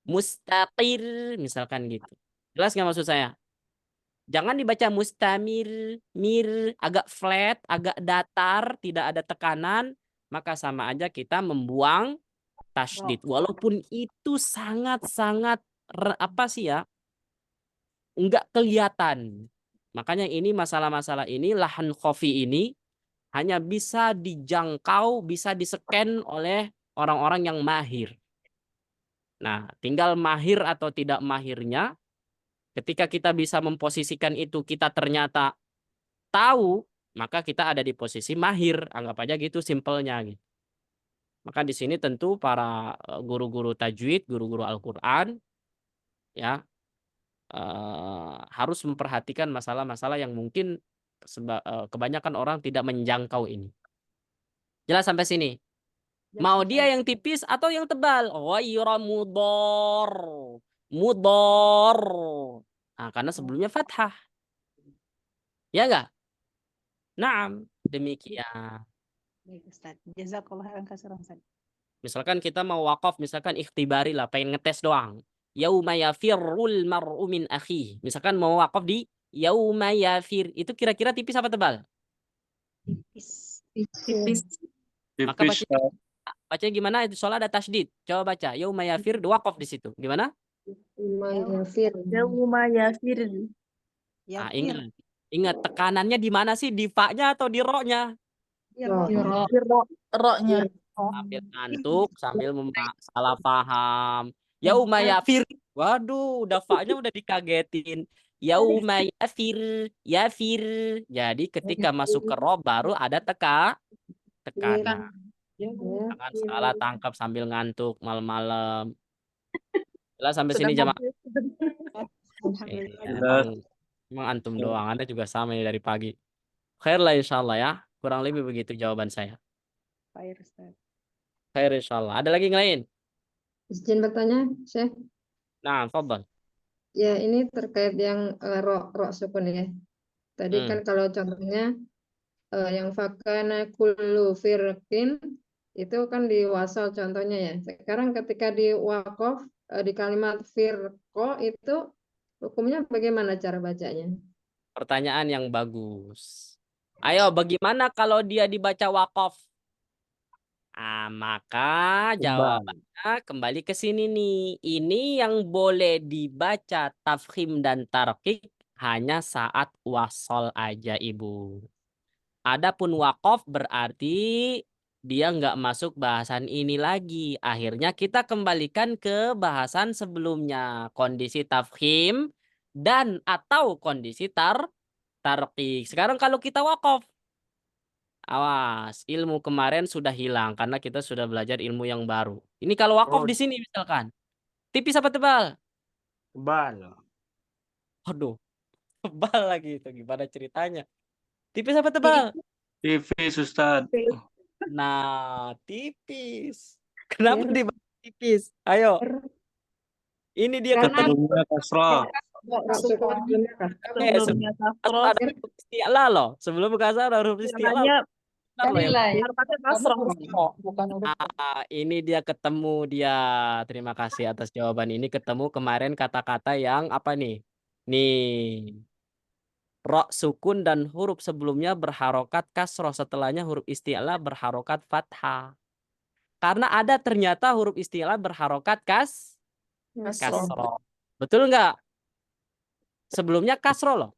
Mustaqir, misalkan gitu. Jelas nggak maksud saya? Jangan dibaca mustamir, mir, agak flat, agak datar, tidak ada tekanan, maka sama aja kita membuang tasydid. Walaupun itu sangat-sangat apa sih ya? Enggak kelihatan. Makanya ini masalah-masalah ini, lahan khafi ini hanya bisa dijangkau, bisa di-scan oleh orang-orang yang mahir. Nah, tinggal mahir atau tidak mahirnya. Ketika kita bisa memposisikan itu, kita ternyata tahu, maka kita ada di posisi mahir. Anggap aja gitu simpelnya. Gitu. Maka di sini tentu para guru-guru tajwid, guru-guru Al-Quran, ya harus memperhatikan masalah-masalah yang mungkin kebanyakan orang tidak menjangkau ini. Jelas sampai sini? Mau dia yang tipis atau yang tebal? Ghayra mudor. Mudor. Nah, karena sebelumnya fathah. Ya enggak? Naam, demikian. Baik, Ustaz. Jazakallah khairan katsiran, Ustaz. Misalkan kita mau wakaf, misalkan ikhtibari lah, pengen ngetes doang. Yauma yafirrul mar'u min akhihi. Misalkan mau wakaf di yauma yafir. Itu kira-kira tipis apa tebal? Tipis. Tipis. Maka bacanya gimana? Itu soalnya ada tasydid. Coba baca. Yauma yafir, wakaf di situ. Gimana? Yauma yafir. Ah, ingat tekanannya di mana sih? Di fa-nya atau di ro-nya? Ro-nya. Sambil ngantuk, sambil salah paham. Yauma yafir. Waduh, udah fa-nya udah dikagetin. Yauma yafir, yafir. Jadi ketika masuk ke ro baru ada tekanan. Jangan salah tangkap sambil ngantuk malam-malam. Jelas sampai sini jamaah. Emang antum doang, Anda juga sama ya dari pagi. Khair lah insyaallah ya. Kurang lebih begitu jawaban saya. Khair, Ustaz. Khair insyaallah. Ada lagi yang lain? Izin bertanya, Syekh. Nah, fadhal. Ya, ini terkait yang ro sukun ya. Tadi kan kalau contohnya yang fakana kullu firqin itu kan di wasal contohnya ya. Sekarang ketika di waqaf di kalimat firqo itu hukumnya bagaimana cara bacanya? Pertanyaan yang bagus. Ayo, bagaimana kalau dia dibaca waqaf? Maka jawabannya kembali ke sini nih. Ini yang boleh dibaca tafkhim dan tarqiq hanya saat wasol aja, Ibu. Adapun waqaf berarti dia nggak masuk bahasan ini lagi. Akhirnya kita kembalikan ke bahasan sebelumnya. Kondisi tafkhim dan atau kondisi tarqiq. Sekarang kalau kita waqaf, awas, ilmu kemarin sudah hilang karena kita sudah belajar ilmu yang baru. Ini kalau waqaf di sini misalkan. Tipis apa tebal? Tebal. Aduh, tebal lagi itu. Gimana ceritanya? Tipis apa tebal? Tipis, Ustaz. Nah, tipis. Kenapa dibaca tipis? Ayo. Ini dia Sebelumnya kasrah. Sebelumnya kasrah. ada huruf isti'la loh. Sebelum kasar ada huruf isti'la. Bentar loh yang Harokatnya kasroh kok, bukan huruf kok. ini dia ketemu dia. Terima kasih atas jawaban ini. Ketemu kemarin kata-kata yang apa nih? Nih. Ro sukun dan huruf sebelumnya berharokat kasroh. Setelahnya huruf isti'la berharokat fathah. Karena ada ternyata huruf isti'la berharokat kasroh. Betul nggak? Sebelumnya kasroh loh.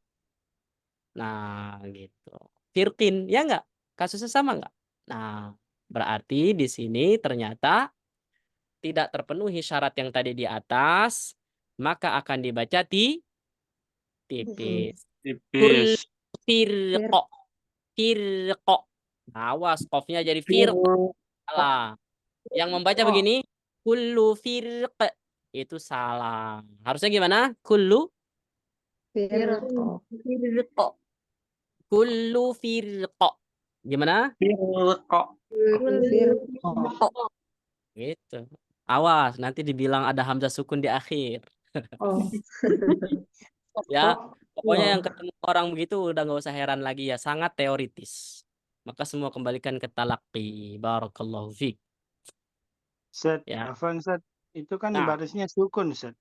Nah gitu. Firqin, ya nggak? Kasusnya sama nggak? Nah, berarti di sini ternyata tidak terpenuhi syarat yang tadi di atas, maka akan dibaca tipis. Tipis. Firqo. Firqo. Awas, qofnya jadi firqo. Salah. Yang membaca begini, kullu firq. Itu salah. Harusnya gimana? Kullu firqo. Kullu firqo. Gimana? Firqo. Gitu. Awas, nanti dibilang ada hamzah sukun di akhir. Ya, pokoknya yang ketemu orang begitu udah nggak usah heran lagi ya, sangat teoritis. Maka semua kembalikan ke talaqi. Barakallahu fiik. Set, Ya. Afwan Set, itu kan Nah. barisnya sukun Set.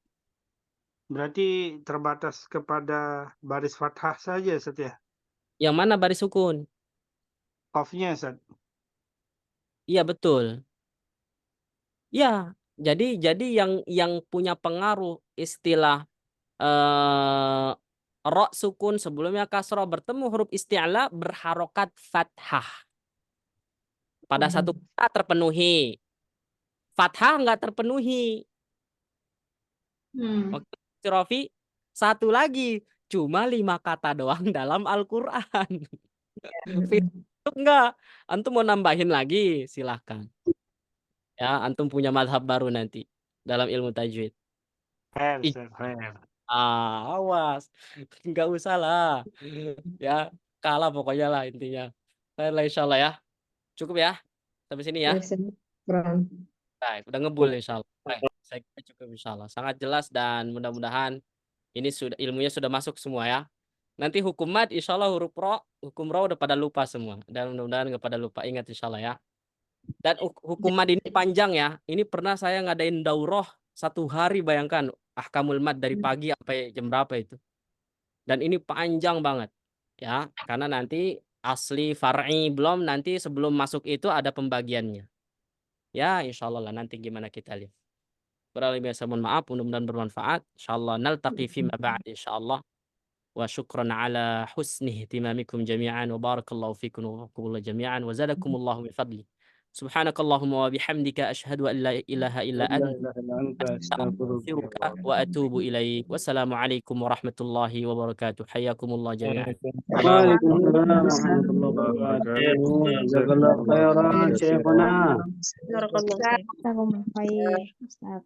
Berarti terbatas kepada baris fathah saja Set ya. Yang mana baris sukun? Qafnya Set. Iya betul. Ya, jadi yang punya pengaruh istilah ro sukun sebelumnya kasroh bertemu huruf isti'la berharokat fathah. Pada satu kata terpenuhi. Fathah nggak terpenuhi. Oke, Rofi, satu lagi. Cuma 5 kata doang dalam Al-Quran. Enggak. Antum mau nambahin lagi, silahkan. Ya, antum punya madhab baru nanti dalam ilmu tajwid. Fair, Set, fair. Awas. Nggak usah lah. Ya, kalah pokoknya lah intinya. Baiklah, insyaallah ya. Cukup ya. Sampai sini ya. Baik, udah ngebul insyaallah. Baik, saya kira cukup insyaallah. Sangat jelas dan mudah-mudahan ini sudah ilmunya sudah masuk semua ya. Nanti hukum mad insyaallah hukum ro udah pada lupa semua. Dan mudah-mudahan nggak pada lupa. Ingat insyaallah ya. Dan hukum mad ini panjang ya. Ini pernah saya ngadain daurah 1 hari, bayangkan ahkamul mad dari pagi sampai jam berapa itu. Dan ini panjang banget ya, karena nanti asli far'i belum, nanti sebelum masuk itu ada pembagiannya. Ya, insyaallah lah nanti gimana kita lihat. Beralih biasa, mohon maaf, mudah-mudahan bermanfaat. Insyaallah naltaqi fi ma ba'd insyaallah. Wa syukran ala husni ihtimamikum jami'an wa barakallahu fikum wa wafaqakumullah jami'an wa zadakumullahu min fadli. Subhanakallahumma wa bihamdika asyhadu an la ilaha illa anta astaghfiruka wa atubu ilaik. Wassalamualaikum warahmatullahi wabarakatuh. Hayakumullah jami'an. Waalaikumsalam warahmatullahi wabarakatuh. Jazakallahu khairan Syekhuna. Barakallahu fiik. Baik, Ustaz.